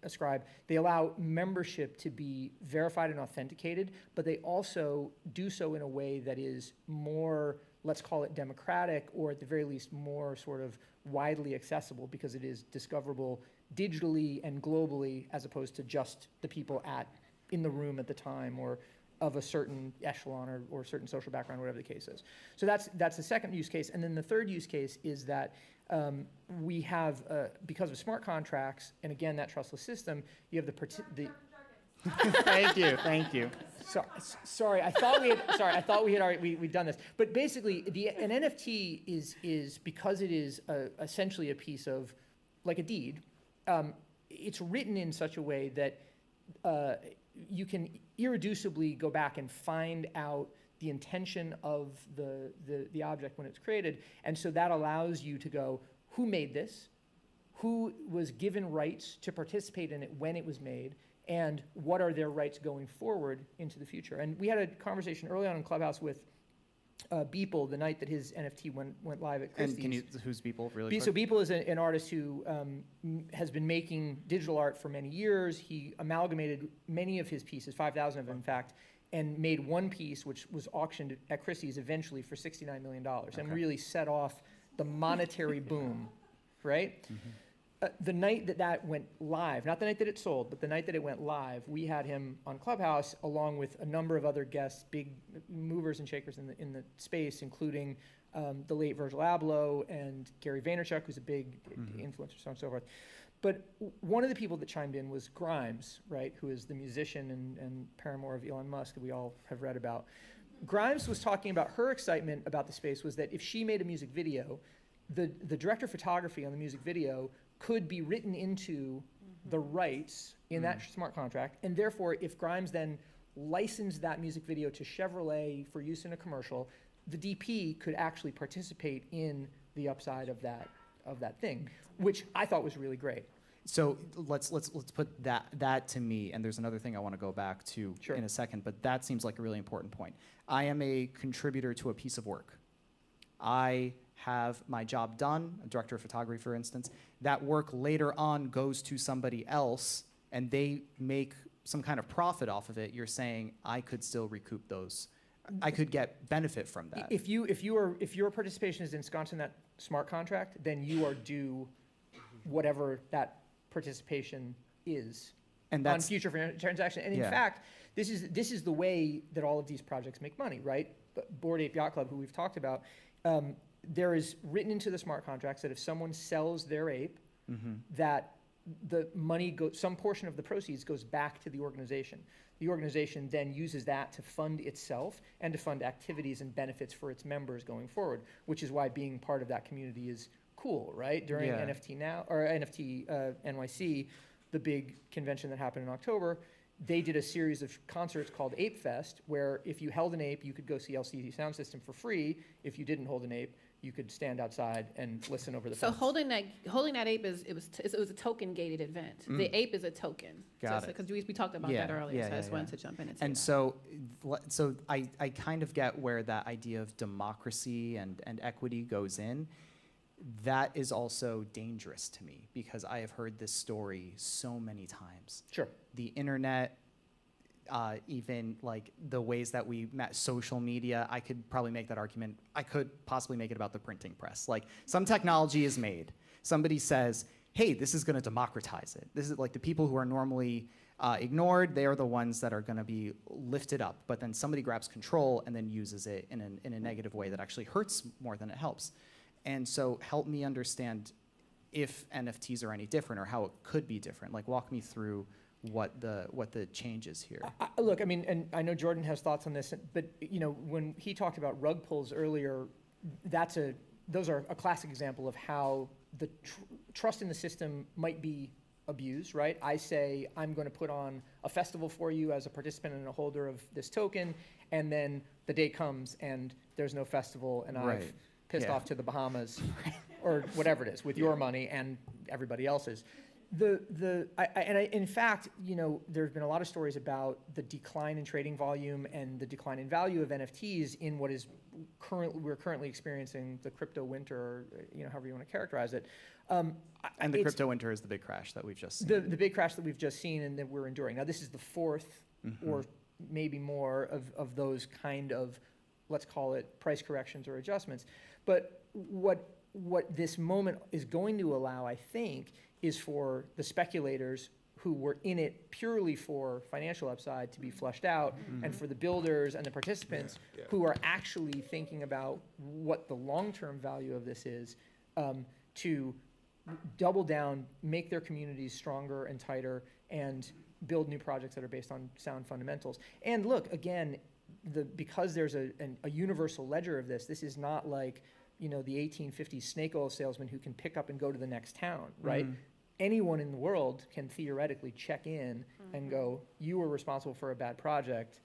ascribe, they allow membership to be verified and authenticated, but they also do so in a way that is more, let's call it democratic, or at the very least more sort of widely accessible because it is discoverable digitally and globally as opposed to just the people in the room at the time or of a certain echelon or certain social background, whatever the case is. So that's the second use case. And then the third use case is that we have, because of smart contracts, and again, that trustless system, you have the Thank you. Sorry, I thought we had already we'd done this. But basically, an NFT is because it is essentially a piece of, like a deed. It's written in such a way that you can irreducibly go back and find out the intention of the object when it's created, and so that allows you to go, who made this, who was given rights to participate in it when it was made, and what are their rights going forward into the future. And we had a conversation early on in Clubhouse with Beeple the night that his NFT went live at Christie's. And who's Beeple, really quick? So Beeple is an artist who has been making digital art for many years. He amalgamated many of his pieces, 5,000 of them in fact, and made one piece which was auctioned at Christie's eventually for $69 million and really set off the monetary boom, right? Mm-hmm. The night that went live, not the night that it sold, but the night that it went live, we had him on Clubhouse along with a number of other guests, big movers and shakers in the space, including the late Virgil Abloh and Gary Vaynerchuk, who's a big influencer, so on and so forth. But one of the people that chimed in was Grimes, right, who is the musician and paramour of Elon Musk that we all have read about. Grimes was talking about her excitement about the space was that if she made a music video, the director of photography on the music video could be written into the rights in that smart contract, and therefore if Grimes then licensed that music video to Chevrolet for use in a commercial, the DP could actually participate in the upside of that thing, which I thought was really great. So let's put that to me, and there's another thing I want to go back to in a second, but that seems like a really important point. I am a contributor to a piece of work. I have my job done, a director of photography, for instance. That work later on goes to somebody else, and they make some kind of profit off of it. You're saying I could still recoup those. I could get benefit from that. If your participation is ensconced in that smart contract, then you are due whatever that participation is on future transaction. And in fact, this is the way that all of these projects make money, right? Bored Ape Yacht Club, who we've talked about, there is written into the smart contracts that if someone sells their ape, that the money some portion of the proceeds goes back to the organization. The organization then uses that to fund itself and to fund activities and benefits for its members going forward, which is why being part of that community is cool, right? During NFT NYC, the big convention that happened in October, they did a series of concerts called Ape Fest, where if you held an ape, you could go see LCD Sound System for free. If you didn't hold an ape, you could stand outside and listen over the So fence. holding that ape it was a token gated event. The ape is a token. Got it. Because we talked about that earlier, so I just wanted to jump in and say And that. so I kind of get where that idea of democracy and equity goes in. That is also dangerous to me because I have heard this story so many times. Sure. The internet, even like the ways that we met social media, I could probably make that argument. I could possibly make it about the printing press. Like some technology is made. Somebody says, hey, this is going to democratize it. This is like the people who are normally ignored, they are the ones that are going to be lifted up. But then somebody grabs control and then uses it in a negative way that actually hurts more than it helps. And so help me understand if NFTs are any different or how it could be different. Like walk me through what the change is here. Look, I mean, and I know Jordan has thoughts on this, but when he talked about rug pulls earlier, those are a classic example of how the trust in the system might be abused, right? I say, I'm going to put on a festival for you as a participant and a holder of this token, and then the day comes and there's no festival, and I've pissed off to the Bahamas or whatever it is with your money and everybody else's. In fact, there's been a lot of stories about the decline in trading volume and the decline in value of NFTs in what is we're currently experiencing the crypto winter, or however you want to characterize it. And the crypto winter is the big crash that we've just seen. The big crash that we've just seen and that we're enduring. Now, this is the fourth or maybe more of those kind of, let's call it, price corrections or adjustments. But what this moment is going to allow, I think, is for the speculators who were in it purely for financial upside to be flushed out, and for the builders and the participants who are actually thinking about what the long-term value of this is, to double down, make their communities stronger and tighter, and build new projects that are based on sound fundamentals. And look, again, because there's a universal ledger of this is not like the 1850s snake oil salesman who can pick up and go to the next town, right? Anyone in the world can theoretically check in and go, you were responsible for a bad project.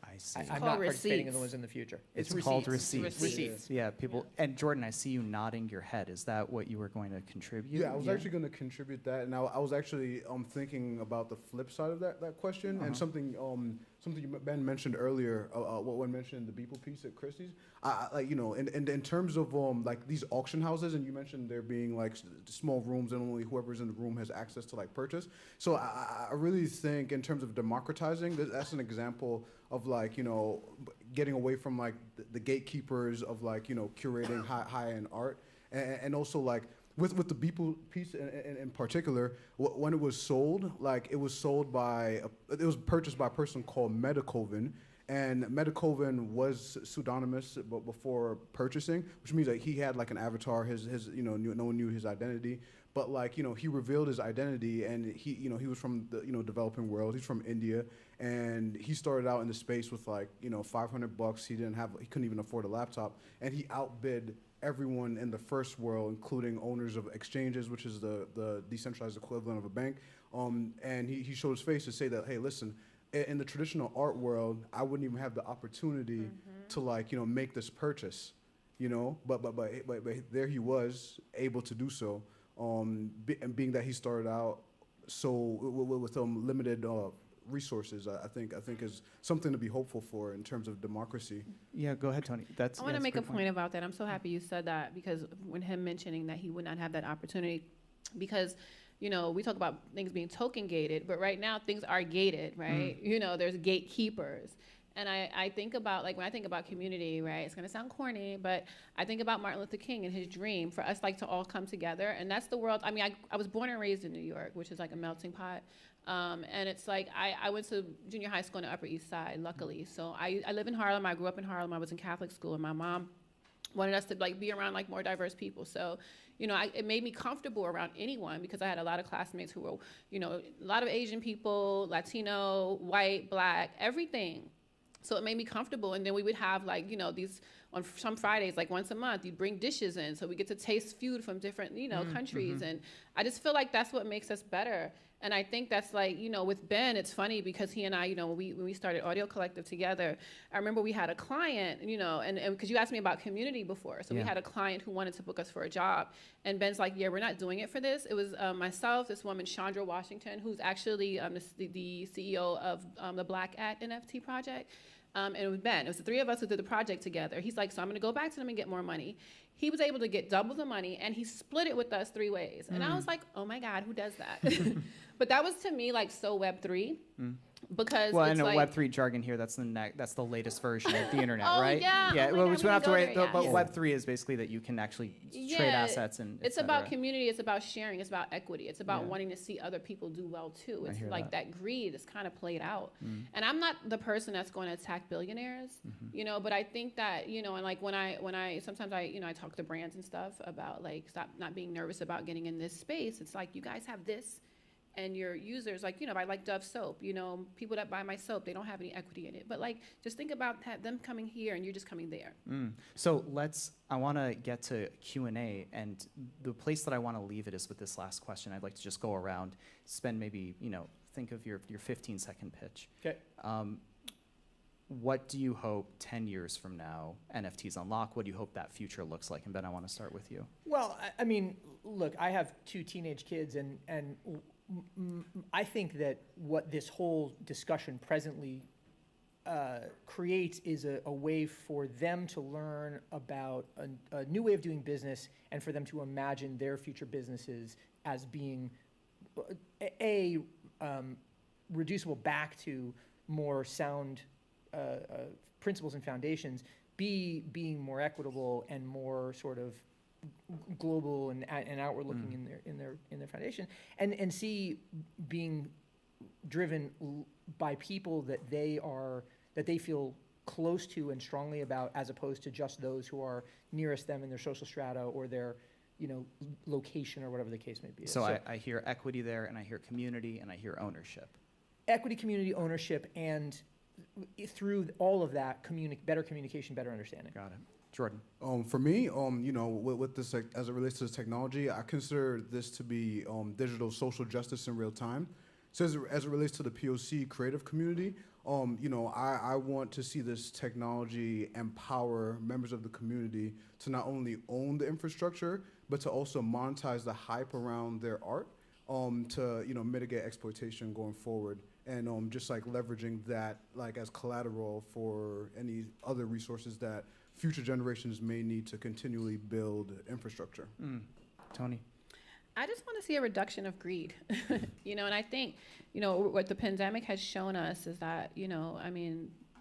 I see. I'm not participating in the ones in the future. It's called receipts. Yeah, people. And Jordan, I see you nodding your head. Is that what you were going to contribute? Yeah, I was actually going to contribute that, and I was actually thinking about the flip side of that question, and something Ben mentioned earlier. What when mentioned the Beeple piece at Christie's, in terms of like these auction houses, and you mentioned there being like small rooms and only whoever's in the room has access to like purchase. So I really think in terms of democratizing, that's an example of like getting away from like the gatekeepers of like curating high-end art, and also like with the Beeple piece in particular, when it was sold, like it was purchased by a person called Metakoven, and Metakoven was pseudonymous before purchasing, which means that he had like an avatar. No one knew his identity. But like he revealed his identity, and he was from the developing world. He's from India, and he started out in the space with like $500. He couldn't even afford a laptop, and he outbid everyone in the first world, including owners of exchanges, which is the decentralized equivalent of a bank. And he showed his face to say that, hey, listen, in the traditional art world, I wouldn't even have the opportunity to like make this purchase, But there he was able to do so. And being that he started out so with limited resources, I think is something to be hopeful for in terms of democracy. Yeah, go ahead, Tony. I want to make a point about that. I'm so happy you said that, because when him mentioning that he would not have that opportunity, because we talk about things being token gated, but right now things are gated, right? There's gatekeepers. And I think about, like, when I think about community, right, it's going to sound corny, but I think about Martin Luther King and his dream for us, like, to all come together. And that's the world. I mean, I was born and raised in New York, which is like a melting pot. And it's like, I went to junior high school on the Upper East Side, luckily. So I live in Harlem. I grew up in Harlem. I was in Catholic school, and my mom wanted us to like be around like more diverse people. So, it made me comfortable around anyone, because I had a lot of classmates who were, a lot of Asian people, Latino, white, black, everything. So it made me comfortable. And then we would have like, these on some Fridays, like once a month, you'd bring dishes in so we get to taste food from different, countries. And I just feel like that's what makes us better. And I think that's like, with Ben, it's funny because he and I, when we started Audio Collective together, I remember we had a client, and because you asked me about community before. So we had a client who wanted to book us for a job. And Ben's like, yeah, we're not doing it for this. It was myself, this woman, Chandra Washington, who's actually the CEO of the Black Act NFT project. And it was Ben. It was the three of us who did the project together. He's like, so I'm going to go back to them and get more money. He was able to get double the money, and he split it with us 3 ways. And I was like, oh my God, who does that? But that was to me like so Web3. Because well, it's in like, Web3 jargon here, that's the latest version of the internet, Oh, right? yeah. Yeah. Oh my well, God, we don't have to we wait. can go But there, Web3 is basically that you can actually trade assets and. It's et about cetera. community. It's about sharing. It's about equity. It's about Yeah. wanting to see other people do well too. I It's hear like that greed is kind of played out. And I'm not the person that's going to attack billionaires, but I think that, and like when I sometimes I talk to brands and stuff about like stop not being nervous about getting in this space. It's like you guys have this. And your users, like, I like Dove soap, people that buy my soap, they don't have any equity in it. But like, just think about them coming here and you're just coming there. So I want to get to Q&A, and the place that I want to leave it is with this last question. I'd like to just go around, spend maybe, think of your 15-second pitch. Okay. What do you hope 10 years from now NFTs unlock? What do you hope that future looks like? And Ben, I want to start with you. Well, I mean, look, I have 2 teenage kids, and I think that what this whole discussion presently creates is a way for them to learn about a new way of doing business, and for them to imagine their future businesses as being reducible back to more sound principles and foundations, being more equitable and more sort of global and outward looking in their foundation, and see being driven by people that they feel close to and strongly about, as opposed to just those who are nearest them in their social strata or their location or whatever the case may be. So I hear equity there, and I hear community, and I hear ownership. Equity, community, ownership, and through all of that, better communication, better understanding. Got it. Jordan. For me, with this, as it relates to this technology, I consider this to be digital social justice in real time. So as it relates to the POC creative community, I want to see this technology empower members of the community to not only own the infrastructure, but to also monetize the hype around their art, to mitigate exploitation going forward, and just like leveraging that like as collateral for any other resources that future generations may need to continually build infrastructure. Tony? I just want to see a reduction of greed, and I think, what the pandemic has shown us is that,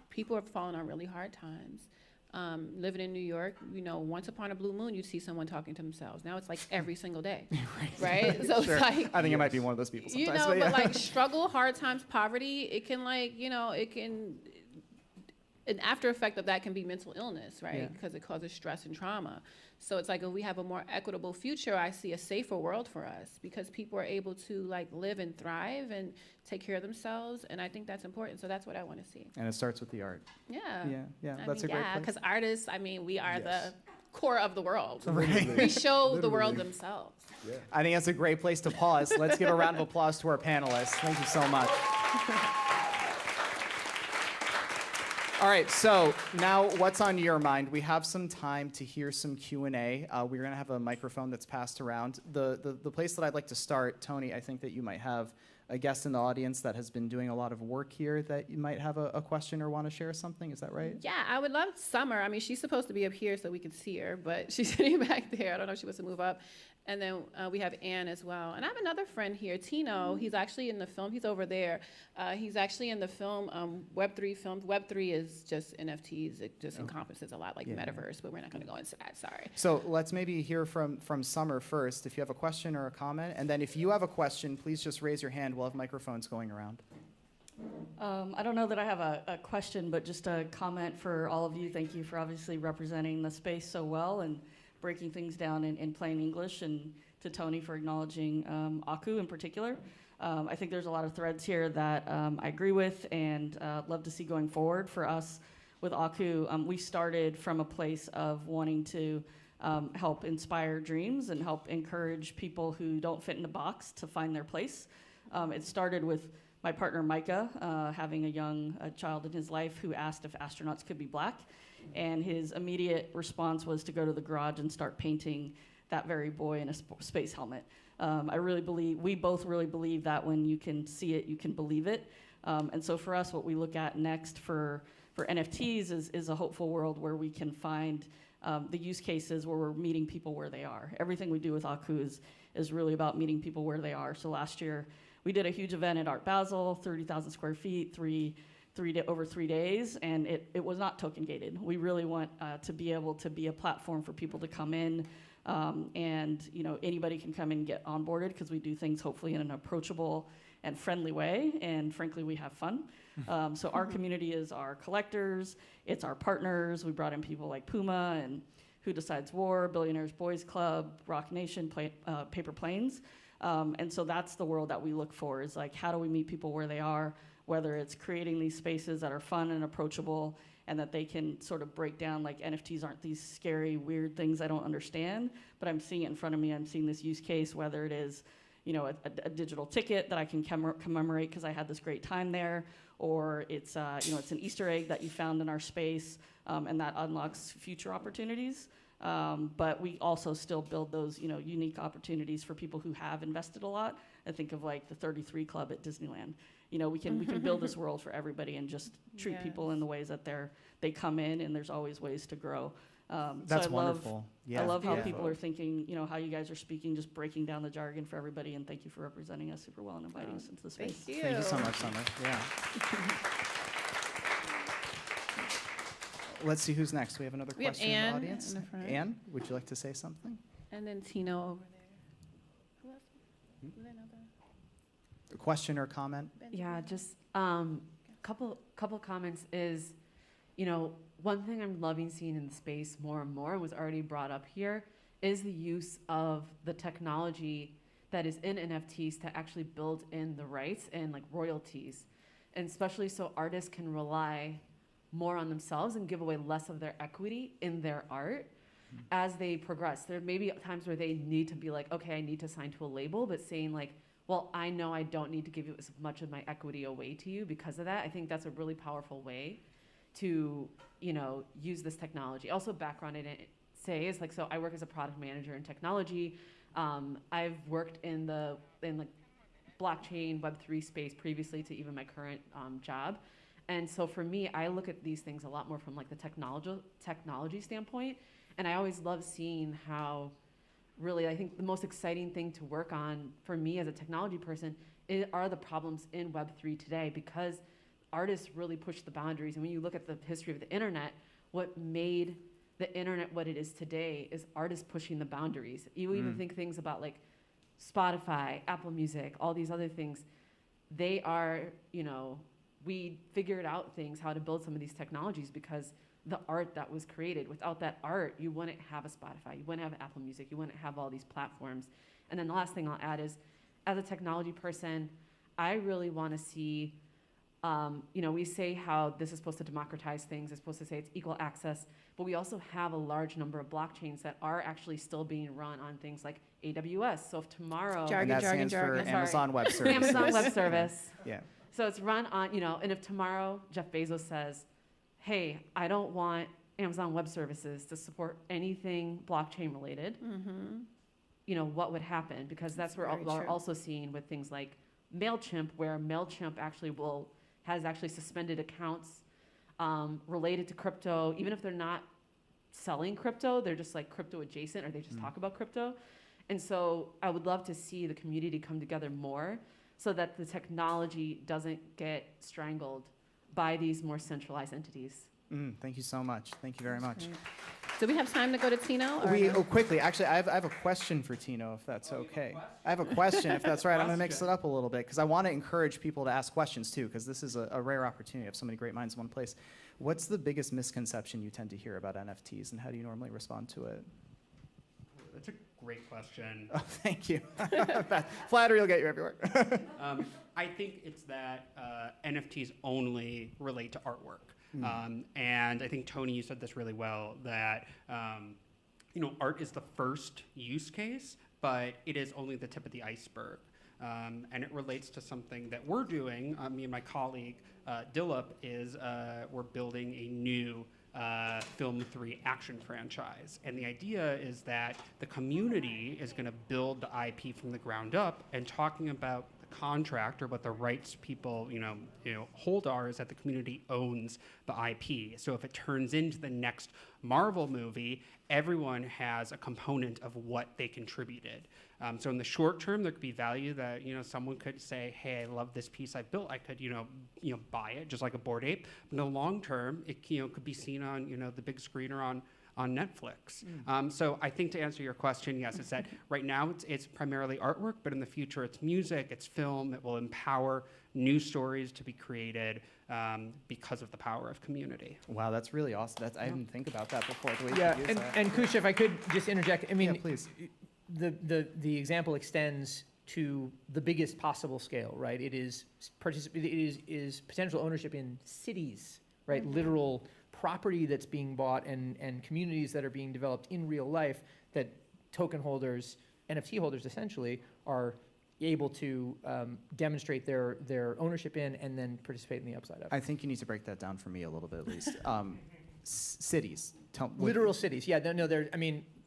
people have fallen on really hard times. Living in New York, once upon a blue moon, you'd see someone talking to themselves. Now it's like every single day, right? So Sure. it's like, I think it might be one of those people sometimes. but like struggle, hard times, poverty, it can an after effect of that can be mental illness, right? Yeah. Because it causes stress and trauma. So it's like, if we have a more equitable future, I see a safer world for us, because people are able to like live and thrive and take care of themselves. And I think that's important. So that's what I want to see. And it starts with the art. Yeah. Yeah. That's a great place. because artists, we are the core of the world. Right. We show the world themselves. Yeah. I think that's a great place to pause. Let's give a round of applause to our panelists. Thank you so much. All right, so now what's on your mind? We have some time to hear some Q&A. We're going to have a microphone that's passed around. The place that I'd like to start, Tony, I think that you might have a guest in the audience that has been doing a lot of work here that you might have a question or want to share something. Is that right? Yeah, I would love Summer. She's supposed to be up here so we can see her, but she's sitting back there. I don't know if she wants to move up. And then we have Anne as well. And I have another friend here, Tino. He's actually in the film. He's over there. He's actually in the film, Web3 films. Web3 is just NFTs. It just encompasses a lot like metaverse, but we're not going to go into that. Sorry. So let's maybe hear from Summer first, if you have a question or a comment. And then if you have a question, please just raise your hand. We'll have microphones going around. I don't know that I have a question, but just a comment for all of you. Thank you for obviously representing the space so well and breaking things down in plain English, and to Tony for acknowledging Aku in particular. I think there's a lot of threads here that I agree with and love to see going forward for us with Aku, we started from a place of wanting to help inspire dreams and help encourage people who don't fit in a box to find their place. It started with my partner Micah having a child in his life who asked if astronauts could be black, and his immediate response was to go to the garage and start painting that very boy in a space helmet. We both really believe that when you can see it, you can believe it. And so for us, what we look at next for NFTs is a hopeful world where we can find the use cases where we're meeting people where they are. Everything we do with Aku is really about meeting people where they are. So last year, we did a huge event at Art Basel, 30,000 square feet, over 3 days, and it was not token gated. We really want to be able to be a platform for people to come in, and anybody can come in and get onboarded because we do things hopefully in an approachable and friendly way, and frankly, we have fun. So our community is our collectors, it's our partners. We brought in people like Puma and Who Decides War, Billionaires Boys Club, Rock Nation, Paper Planes. And so that's the world that we look for, is like, how do we meet people where they are, whether it's creating these spaces that are fun and approachable and that they can sort of break down, like NFTs aren't these scary, weird things I don't understand, but I'm seeing it in front of me. I'm seeing this use case, whether it is a digital ticket that I can commemorate because I had this great time there, or it's it's an Easter egg that you found in our space, and that unlocks future opportunities. But we also still build those unique opportunities for people who have invested a lot. I think of like the 33 Club at Disneyland. We can build this world for everybody and just treat people in the ways that they come in, and there's always ways to grow. That's wonderful. I love how people are thinking, how you guys are speaking, just breaking down the jargon for everybody, and thank you for representing us super well and inviting us into the space. Thank you. Thank you so much, Summer. Yeah. Let's see who's next. We have another We have question in Anne the audience. in the front. Anne, would you like to say something? And then Tino over there. Who else? Was there another? A question or comment? Yeah, just couple comments is, one thing I'm loving seeing in the space more and more, was already brought up here, is the use of the technology that is in NFTs to actually build in the rights and like royalties, and especially so artists can rely more on themselves and give away less of their equity in their art as they progress. There may be times where they need to be like, okay, I need to sign to a label, but saying like, well, I know I don't need to give you as much of my equity away to you because of that. I think that's a really powerful way to, use this technology. Also, background in it is like, so I work as a product manager in technology. I've worked in the blockchain Web3 space previously to even my current job. And so for me, I look at these things a lot more from like the technology standpoint. And I always love seeing how really, I think the most exciting thing to work on for me as a technology person are the problems in Web3 today, because artists really push the boundaries. And when you look at the history of the internet, what made the internet what it is today is artists pushing the boundaries. You even think things about like Spotify, Apple Music, all these other things. They are, we figured out things, how to build some of these technologies because the art that was created. Without that art, you wouldn't have a Spotify, you wouldn't have Apple Music, you wouldn't have all these platforms. And then the last thing I'll add is, as a technology person, I really want to see, we say how this is supposed to democratize things, it's supposed to say it's equal access, but we also have a large number of blockchains that are actually still being run on things like AWS. So if tomorrow— And that stands for Amazon Web Services. Amazon Web Service. Yeah. So it's run on, and if tomorrow Jeff Bezos says, hey, I don't want Amazon Web Services to support anything blockchain related, what would happen? Because that's where we're also seeing with things like MailChimp, where MailChimp actually has suspended accounts related to crypto, even if they're not selling crypto, they're just like crypto adjacent, or they just talk about crypto. And so I would love to see the community come together more so that the technology doesn't get strangled by these more centralized entities. Thank you so much. Thank you very much. Great. Do we have time to go to Tino? Or Quickly, actually, I have a question for Tino, if that's okay. I have a question, if that's right. I'm going to mix it up a little bit, because I want to encourage people to ask questions, too, because this is a rare opportunity to have so many great minds in one place. What's the biggest misconception you tend to hear about NFTs, and how do you normally respond to it? That's a great question. Oh, thank you. Flattery will get you everywhere. I think it's that NFTs only relate to artwork. And I think, Tony, you said this really well, that art is the first use case, but it is only the tip of the iceberg. And it relates to something that we're doing. Me and my colleague, Dilip, we're building a new Film 3 action franchise. And the idea is that the community is going to build the IP from the ground up, and talking about the contract or what the rights people hold are is that the community owns the IP. So if it turns into the next Marvel movie, everyone has a component of what they contributed. So in the short term, there could be value that someone could say, "Hey, I love this piece I built. I could buy it just like a Bored Ape." But in the long term, it could be seen on the big screen or on Netflix. So I think to answer your question, yes, it's that right now it's primarily artwork, but in the future it's music, it's film. It will empower new stories to be created because of the power of community. Wow, that's really awesome. I didn't think about that before. The way Yeah, you use that. and Kusha, if I could just interject, I mean, Yeah, please. The example extends to the biggest possible scale, right? It is potential ownership in cities, right? Literal property that's being bought and communities that are being developed in real life that token holders, NFT holders essentially, are able to demonstrate their ownership in and then participate in the upside of. I think you need to break that down for me a little bit at least. Cities. Literal cities, yeah. No,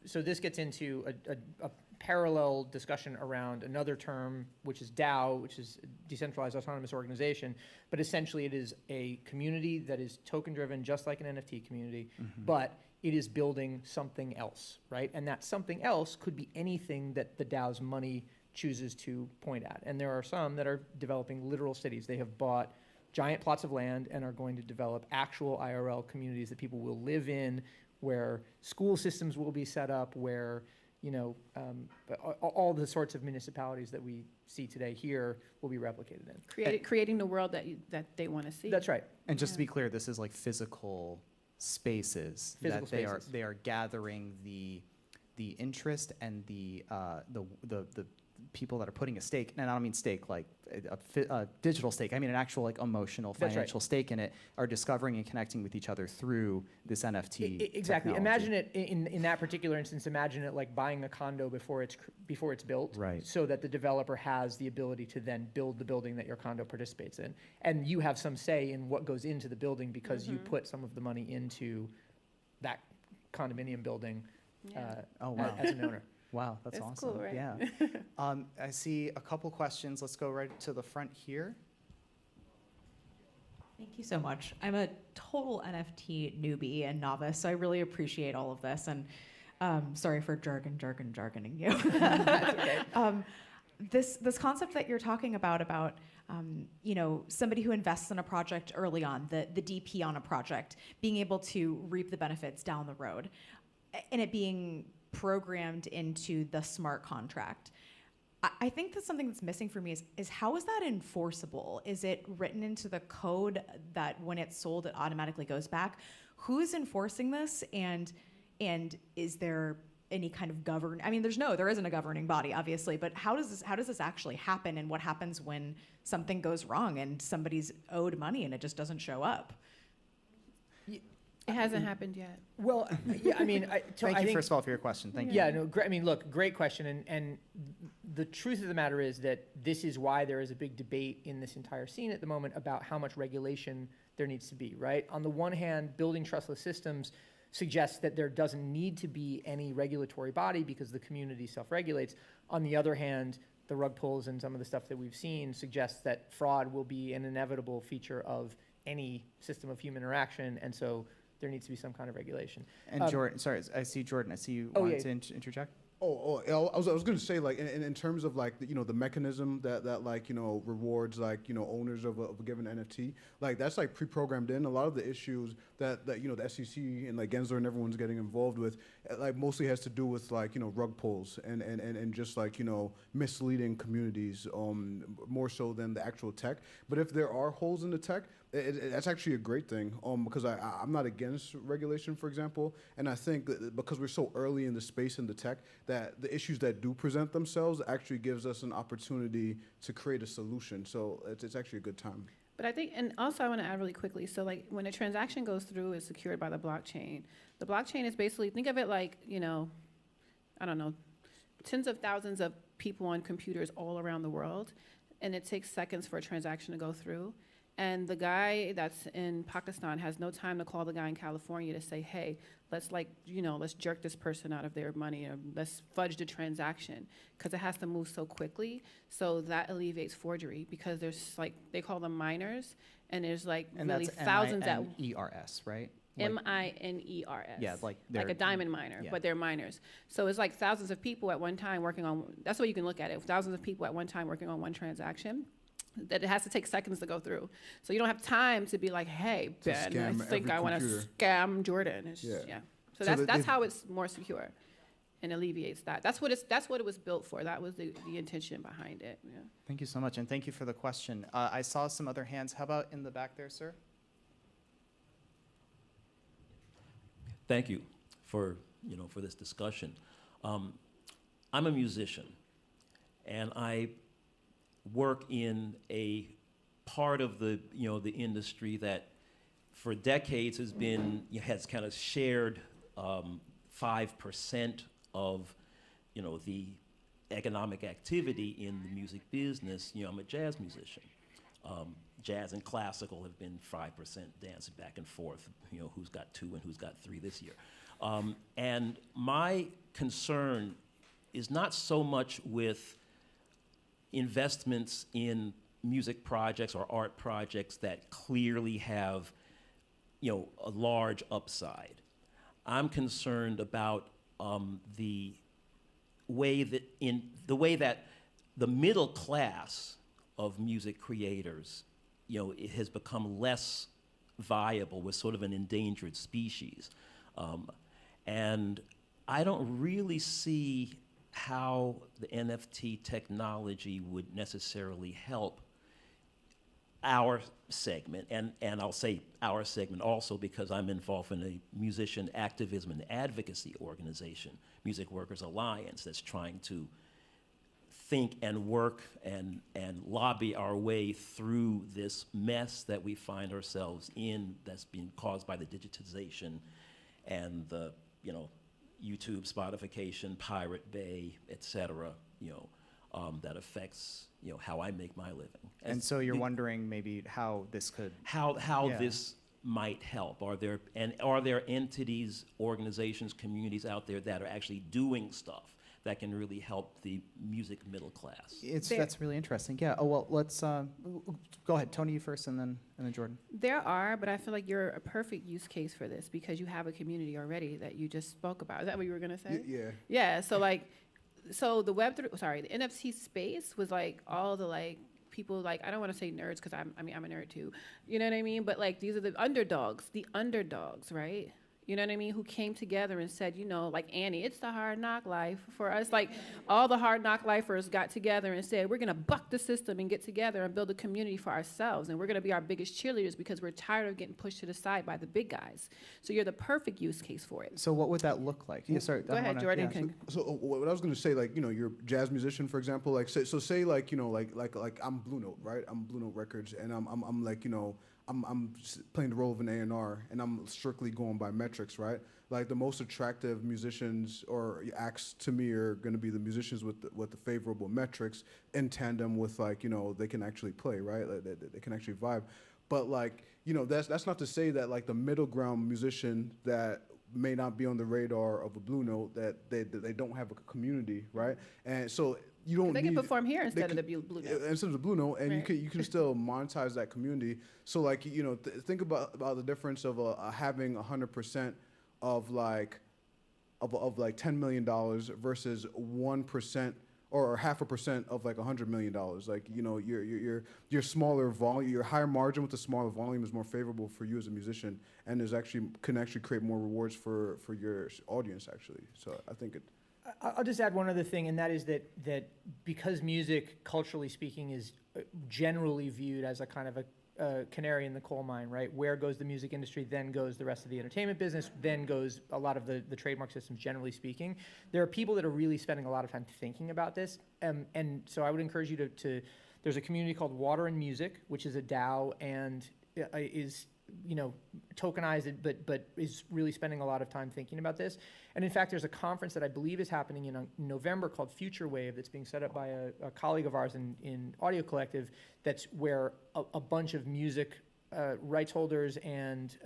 so this gets into a parallel discussion around another term, which is DAO, which is Decentralized Autonomous Organization. But essentially, it is a community that is token-driven, just like an NFT community, but it is building something else, right? And that something else could be anything that the DAO's money chooses to point at. And there are some that are developing literal cities. They have bought giant plots of land and are going to develop actual IRL communities that people will live in, where school systems will be set up, where all the sorts of municipalities that we see today here will be replicated in. Creating the world that they want to see. That's right. And just to be clear, this is like physical spaces that they are gathering the interest and the people that are putting a stake, and I don't mean stake like a digital stake, I mean an actual like emotional financial stake in it, are discovering and connecting with each other through this NFT Exactly. technology. Imagine it in that particular instance, imagine it like buying a condo before it's built, right? So that the developer has the ability to then build the building that your condo participates in. And you have some say in what goes into the building because you put some of the money into that condominium building as an owner. Wow, that's awesome. Cool, right? Yeah. I see a couple questions. Let's go right to the front here. Thank you so much. I'm a total NFT newbie and novice, so I really appreciate all of this. And sorry for jargoning you. Okay. This concept that you're talking about somebody who invests in a project early on, the DP on a project, being able to reap the benefits down the road, and it being programmed into the smart contract. I think that's something that's missing for me is how is that enforceable? Is it written into the code that when it's sold, it automatically goes back? Who's enforcing this? And is there any kind of there isn't a governing body, obviously, but how does this actually happen? And what happens when something goes wrong and somebody's owed money and it just doesn't show up? It hasn't happened yet. Well, yeah, I mean, Thank you, first of all, for your question. Thank you. Yeah, no, great question. And the truth of the matter is that this is why there is a big debate in this entire scene at the moment about how much regulation there needs to be, right? On the one hand, building trustless systems suggests that there doesn't need to be any regulatory body because the community self-regulates. On the other hand, the rug pulls and some of the stuff that we've seen suggests that fraud will be an inevitable feature of any system of human interaction, and so there needs to be some kind of regulation. And Jordan, sorry, I see Jordan. I see you wanted to interject. I was going to say, like, in terms of like the mechanism that rewards owners of a given NFT, like that's like pre-programmed in. A lot of the issues that the SEC and like Gensler and everyone's getting involved with, like mostly has to do with like rug pulls and just like misleading communities more so than the actual tech. But if there are holes in the tech, that's actually a great thing because I'm not against regulation, for example, and I think that because we're so early in the space in the tech that the issues that do present themselves actually gives us an opportunity to create a solution. So it's actually a good time. But I think, and also I want to add really quickly, so like when a transaction goes through, it's secured by the blockchain. The blockchain is basically, think of it like, you know, I don't know, tens of thousands of people on computers all around the world, and it takes seconds for a transaction to go through. And the guy that's in Pakistan has no time to call the guy in California to say, hey, let's let's jerk this person out of their money, or let's fudge the transaction, because it has to move so quickly. So that alleviates forgery, because there's like, they call them miners, and there's like And really that's thousands at MINERS, right? Like- MINERS. Yeah, like like they're- a diamond miner, yeah. but they're miners. So it's like thousands of people at one time working on, that's the way you can look at it, thousands of people at one time working on one transaction, that it has to take seconds to go through. So you don't have time to be like, hey, To Ben, I scam think every I want to computer. scam Jordan. It's Yeah. yeah. So So that's they- how it's more secure and alleviates that. That's what it was built for. That was the intention behind it. Yeah. Thank you so much, and thank you for the question. I saw some other hands. How about in the back there, sir? Thank you for this discussion. I'm a musician, and I work in a part of the the industry that for decades has kind of shared 5% of the economic activity in the music business. I'm a jazz musician. Jazz and classical have been 5% dancing back and forth, who's got 2 and who's got 3 this year. And my concern is not so much with investments in music projects or art projects that clearly have, a large upside. I'm concerned about the way that the middle class of music creators, it has become less viable. We're sort of an endangered species. And I don't really see how the NFT technology would necessarily help our segment, and I'll say our segment also because I'm involved in a musician activism and advocacy organization, Music Workers Alliance, that's trying to think and work and lobby our way through this mess that we find ourselves in, that's being caused by the digitization and the YouTube Spotification, Pirate Bay, et cetera, that affects how I make my living. And so you're wondering maybe how this could how this might help. Are there entities, organizations, communities out there that are actually doing stuff that can really help the music middle class? That's really interesting. Yeah. Oh well, let's go ahead, Tony, you first, and then Jordan. There are, but I feel like you're a perfect use case for this because you have a community already that you just spoke about. Is that what you were gonna say? Yeah. Yeah. So the the NFT space was like all the people, like, I don't want to say nerds because I'm a nerd too. You know what I mean? But like these are the underdogs, right? You know what I mean? Who came together and said, like Annie, it's the hard knock life for us. Like all the hard knock lifers got together and said, we're going to buck the system and get together and build a community for ourselves. And we're going to be our biggest cheerleaders because we're tired of getting pushed to the side by the big guys. So you're the perfect use case for it. So what would that look like? Yeah, sorry. Go ahead, Jordan. Yeah. So what I was going to say, you're a jazz musician, for example, say like I'm Blue Note, right? I'm Blue Note Records, and I'm like, I'm playing the role of an A&R, and I'm strictly going by metrics, right? Like the most attractive musicians or acts to me are going to be the musicians with the favorable metrics in tandem with they can actually play, right? They can actually vibe. But that's not to say that the middle ground musician that may not be on the radar of a Blue Note, that they don't have a community, right? And so you don't. They can perform here instead of the Blue Note. Instead of the Blue Note, and Right. you can still monetize that community. So think about the difference of having 100% of $10 million versus 1% or 0.5% of $100 million. Your smaller volume, your higher margin with the smaller volume is more favorable for you as a musician, and can actually create more rewards for your audience actually. So I think it. I'll just add one other thing, and that is that because music, culturally speaking, is generally viewed as a kind of canary in the coal mine, right? Where goes the music industry, then goes the rest of the entertainment business, then goes a lot of the trademark systems, generally speaking. There are people that are really spending a lot of time thinking about this. And so I would encourage you to there's a community called Water and Music, which is a DAO and is, tokenized, but is really spending a lot of time thinking about this. And in fact, there's a conference that I believe is happening in November called Future Wave that's being set up by a colleague of ours in Audio Collective. That's where a bunch of music rights holders and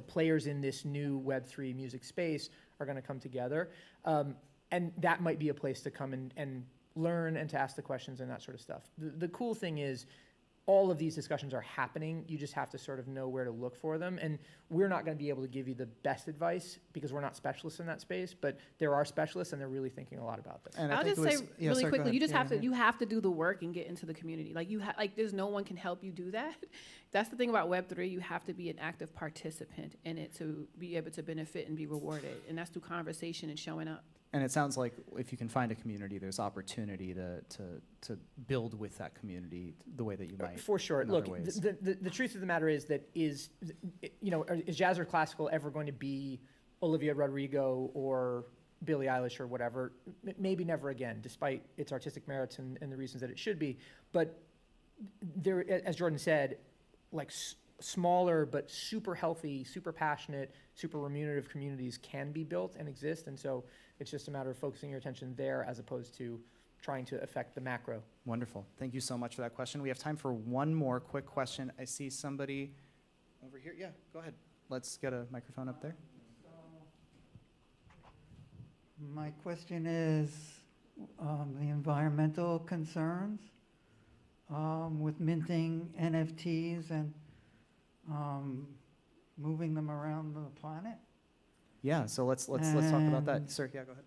players in this new Web3 music space are going to come together. And that might be a place to come and learn and to ask the questions and that sort of stuff. The cool thing is, all of these discussions are happening. You just have to sort of know where to look for them. And we're not going to be able to give you the best advice because we're not specialists in that space, but there are specialists and they're really thinking a lot about this. And I'll just say really sorry, quickly, go you have to do the work and get into the community. Like there's no one can help you do that. That's the thing about Web3. You have to be an active participant in it to be able to benefit and be rewarded. And that's through conversation and showing up. And it sounds like if you can find a community, there's opportunity to build with that community the way that you might. For sure. in Look, other ways. the truth of the matter is that is jazz or classical ever going to be Olivia Rodrigo or Billie Eilish or whatever? Maybe never again, despite its artistic merits and the reasons that it should be. But there, as Jordan said, like smaller but super healthy, super passionate, super remunerative communities can be built and exist. And so it's just a matter of focusing your attention there as opposed to trying to affect the macro. Wonderful. Thank you so much for that question. We have time for one more quick question. I see somebody over here. Yeah, go ahead. Let's get a microphone up there. My question is the environmental concerns with minting NFTs and moving them around the planet. Yeah, so let's talk about that. Sir, yeah, go ahead.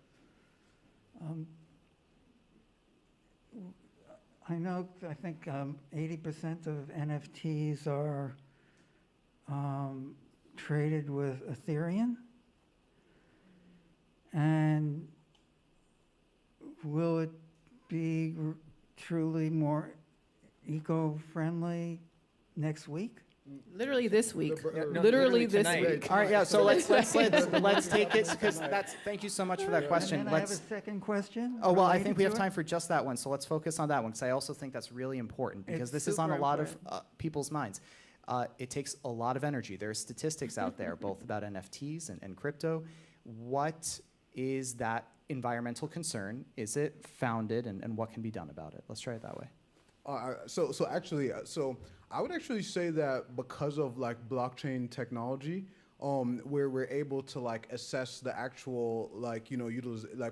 I think 80% of NFTs are traded with Ethereum. And will it be truly more eco-friendly next week? Literally this week. Literally this tonight. week. All right, yeah, so let's take it, because thank you so much for that question. And then I have a second question. Oh, well, I related think we have to it. time for just that one, so let's focus on that one, because I also think that's really important, because It's this is on a super lot of people's minds. It takes a lot of energy. There are statistics out there, both about NFTs and crypto. What is that environmental concern? Is it founded, and what can be done about it? Let's try it that way. So I would actually say that because of like blockchain technology, where we're able to like assess the actual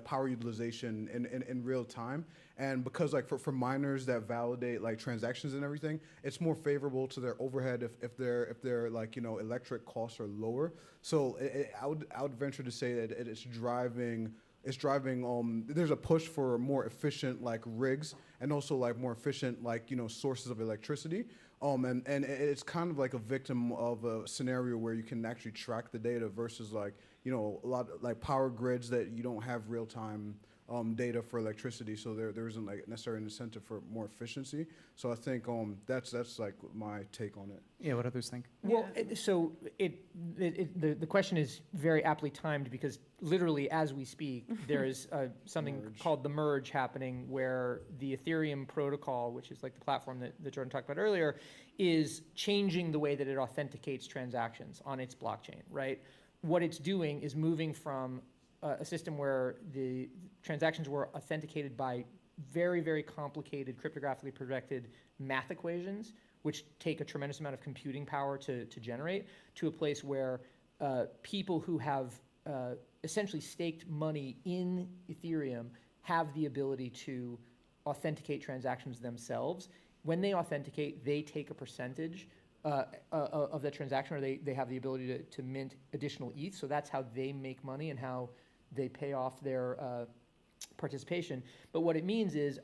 power utilization in real time, and because like for miners that validate like transactions and everything, it's more favorable to their overhead if their like electric costs are lower. So I would venture to say that it's driving. There's a push for more efficient like rigs and also like more efficient like sources of electricity. And it's kind of like a victim of a scenario where you can actually track the data versus like a lot of, like power grids that you don't have real time data for electricity, so there isn't like necessarily an incentive for more efficiency. So I think that's like my take on it. Yeah, what others think? Well, the question is very aptly timed because literally as we speak, there is something called the merge happening where the Ethereum protocol, which is like the platform that Jordan talked about earlier, is changing the way that it authenticates transactions on its blockchain, right? What it's doing is moving from a system where the transactions were authenticated by very, very complicated, cryptographically protected math equations, which take a tremendous amount of computing power to generate, to a place where people who have essentially staked money in Ethereum have the ability to authenticate transactions themselves. When they authenticate, they take a percentage of the transaction, or they have the ability to mint additional ETH. So that's how they make money and how they pay off their participation. But what it means is,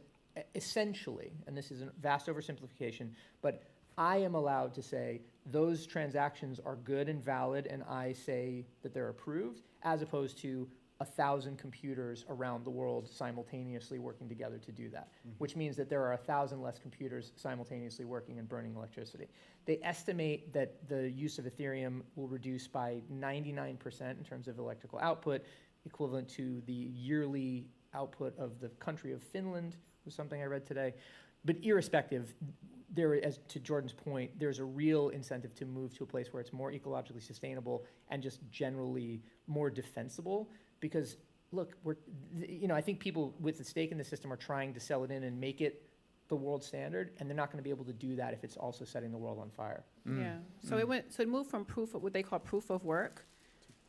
essentially, and this is a vast oversimplification, but I am allowed to say those transactions are good and valid, and I say that they're approved, as opposed to 1,000 computers around the world simultaneously working together to do that, which means that there are 1,000 less computers simultaneously working and burning electricity. They estimate that the use of Ethereum will reduce by 99% in terms of electrical output, equivalent to the yearly output of the country of Finland, was something I read today. But irrespective, as to Jordan's point, there's a real incentive to move to a place where it's more ecologically sustainable and just generally more defensible. Because look, I think people with a stake in the system are trying to sell it in and make it the world standard, and they're not going to be able to do that if it's also setting the world on fire. Yeah. So it moved from proof of what they call proof of work,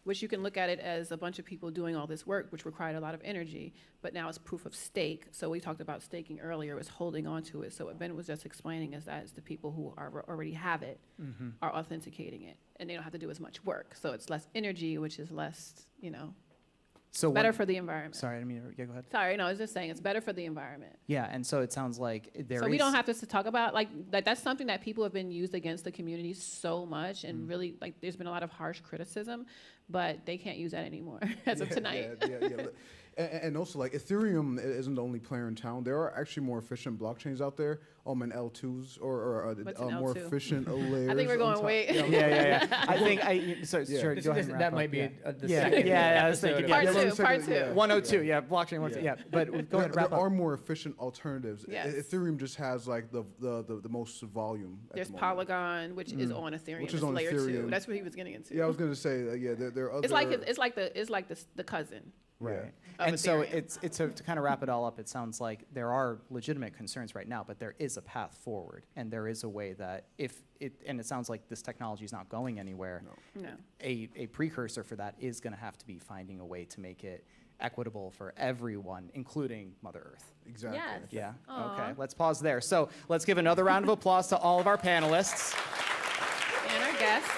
which you can look at it as a bunch of people doing all this work, which required a lot of energy, but now it's proof of stake. So we talked about staking earlier, was holding on to it. So what Ben was just explaining is that it's the people who already have it are authenticating it, and they don't have to do as much work. So it's less energy, which is less, So better for the environment. Sorry, I mean, yeah, go ahead. Sorry, no, I was just saying it's better for the environment. Yeah, and so it sounds like So we don't have to talk about that's something that people have been used against the community so much, and really there's been a lot of harsh criticism, but they can't use that anymore as of tonight. Yeah. And also, Ethereum isn't the only player in town. There are actually more efficient blockchains out there, and L2s or more L2? efficient layers. I think we're on going top. way. Yeah. I think sure, go ahead and wrap That up. might be the Yeah, second I was thinking. Part Yeah, two, part two. 102, yeah, blockchain 102, yeah. But go ahead, wrap There up. are more efficient alternatives. Yes. Ethereum just has the most volume. at There's the moment. Polygon, which is on Ethereum. Which is it's on layer Ethereum. 2. That's what he was getting into. Yeah, I was gonna say there are other. It's like the cousin. Right. Of And so Ethereum. it's to kind of wrap it all up, it sounds like there are legitimate concerns right now, but there is a path forward, and there is a way that and it sounds like this technology is not going anywhere. No. A precursor for that is going to have to be finding a way to make it equitable for everyone, including Mother Earth. Exactly. Yes. Yeah. Aw. Okay. Let's pause there. So let's give another round of applause to all of our panelists. And our guests.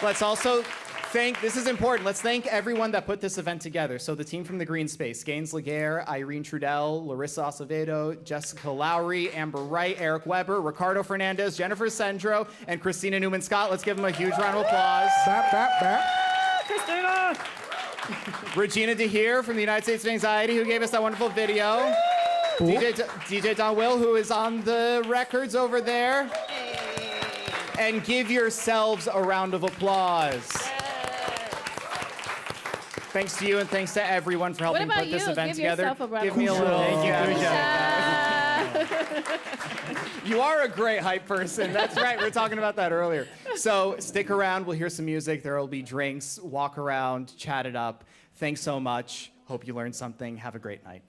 Let's also this is important, let's thank everyone that put this event together. So the team from the Green Space, Gaines Laguerre, Irene Trudell, Larissa Acevedo, Jessica Lowry, Amber Wright, Eric Weber, Ricardo Fernandez, Jennifer Sendro, and Christina Newman-Scott. Let's give them a huge round of applause. Christina! Regina DeHeer from the United States of Anxiety, who gave us that wonderful video. DJ Don Will, who is on the records over there. And give yourselves a round of applause. Thanks to you and thanks to everyone for helping put this event together. Give me a little. Thank you. You are a great hype person. That's right. We were talking about that earlier. So stick around. We'll hear some music. There will be drinks. Walk around. Chat it up. Thanks so much. Hope you learned something. Have a great night.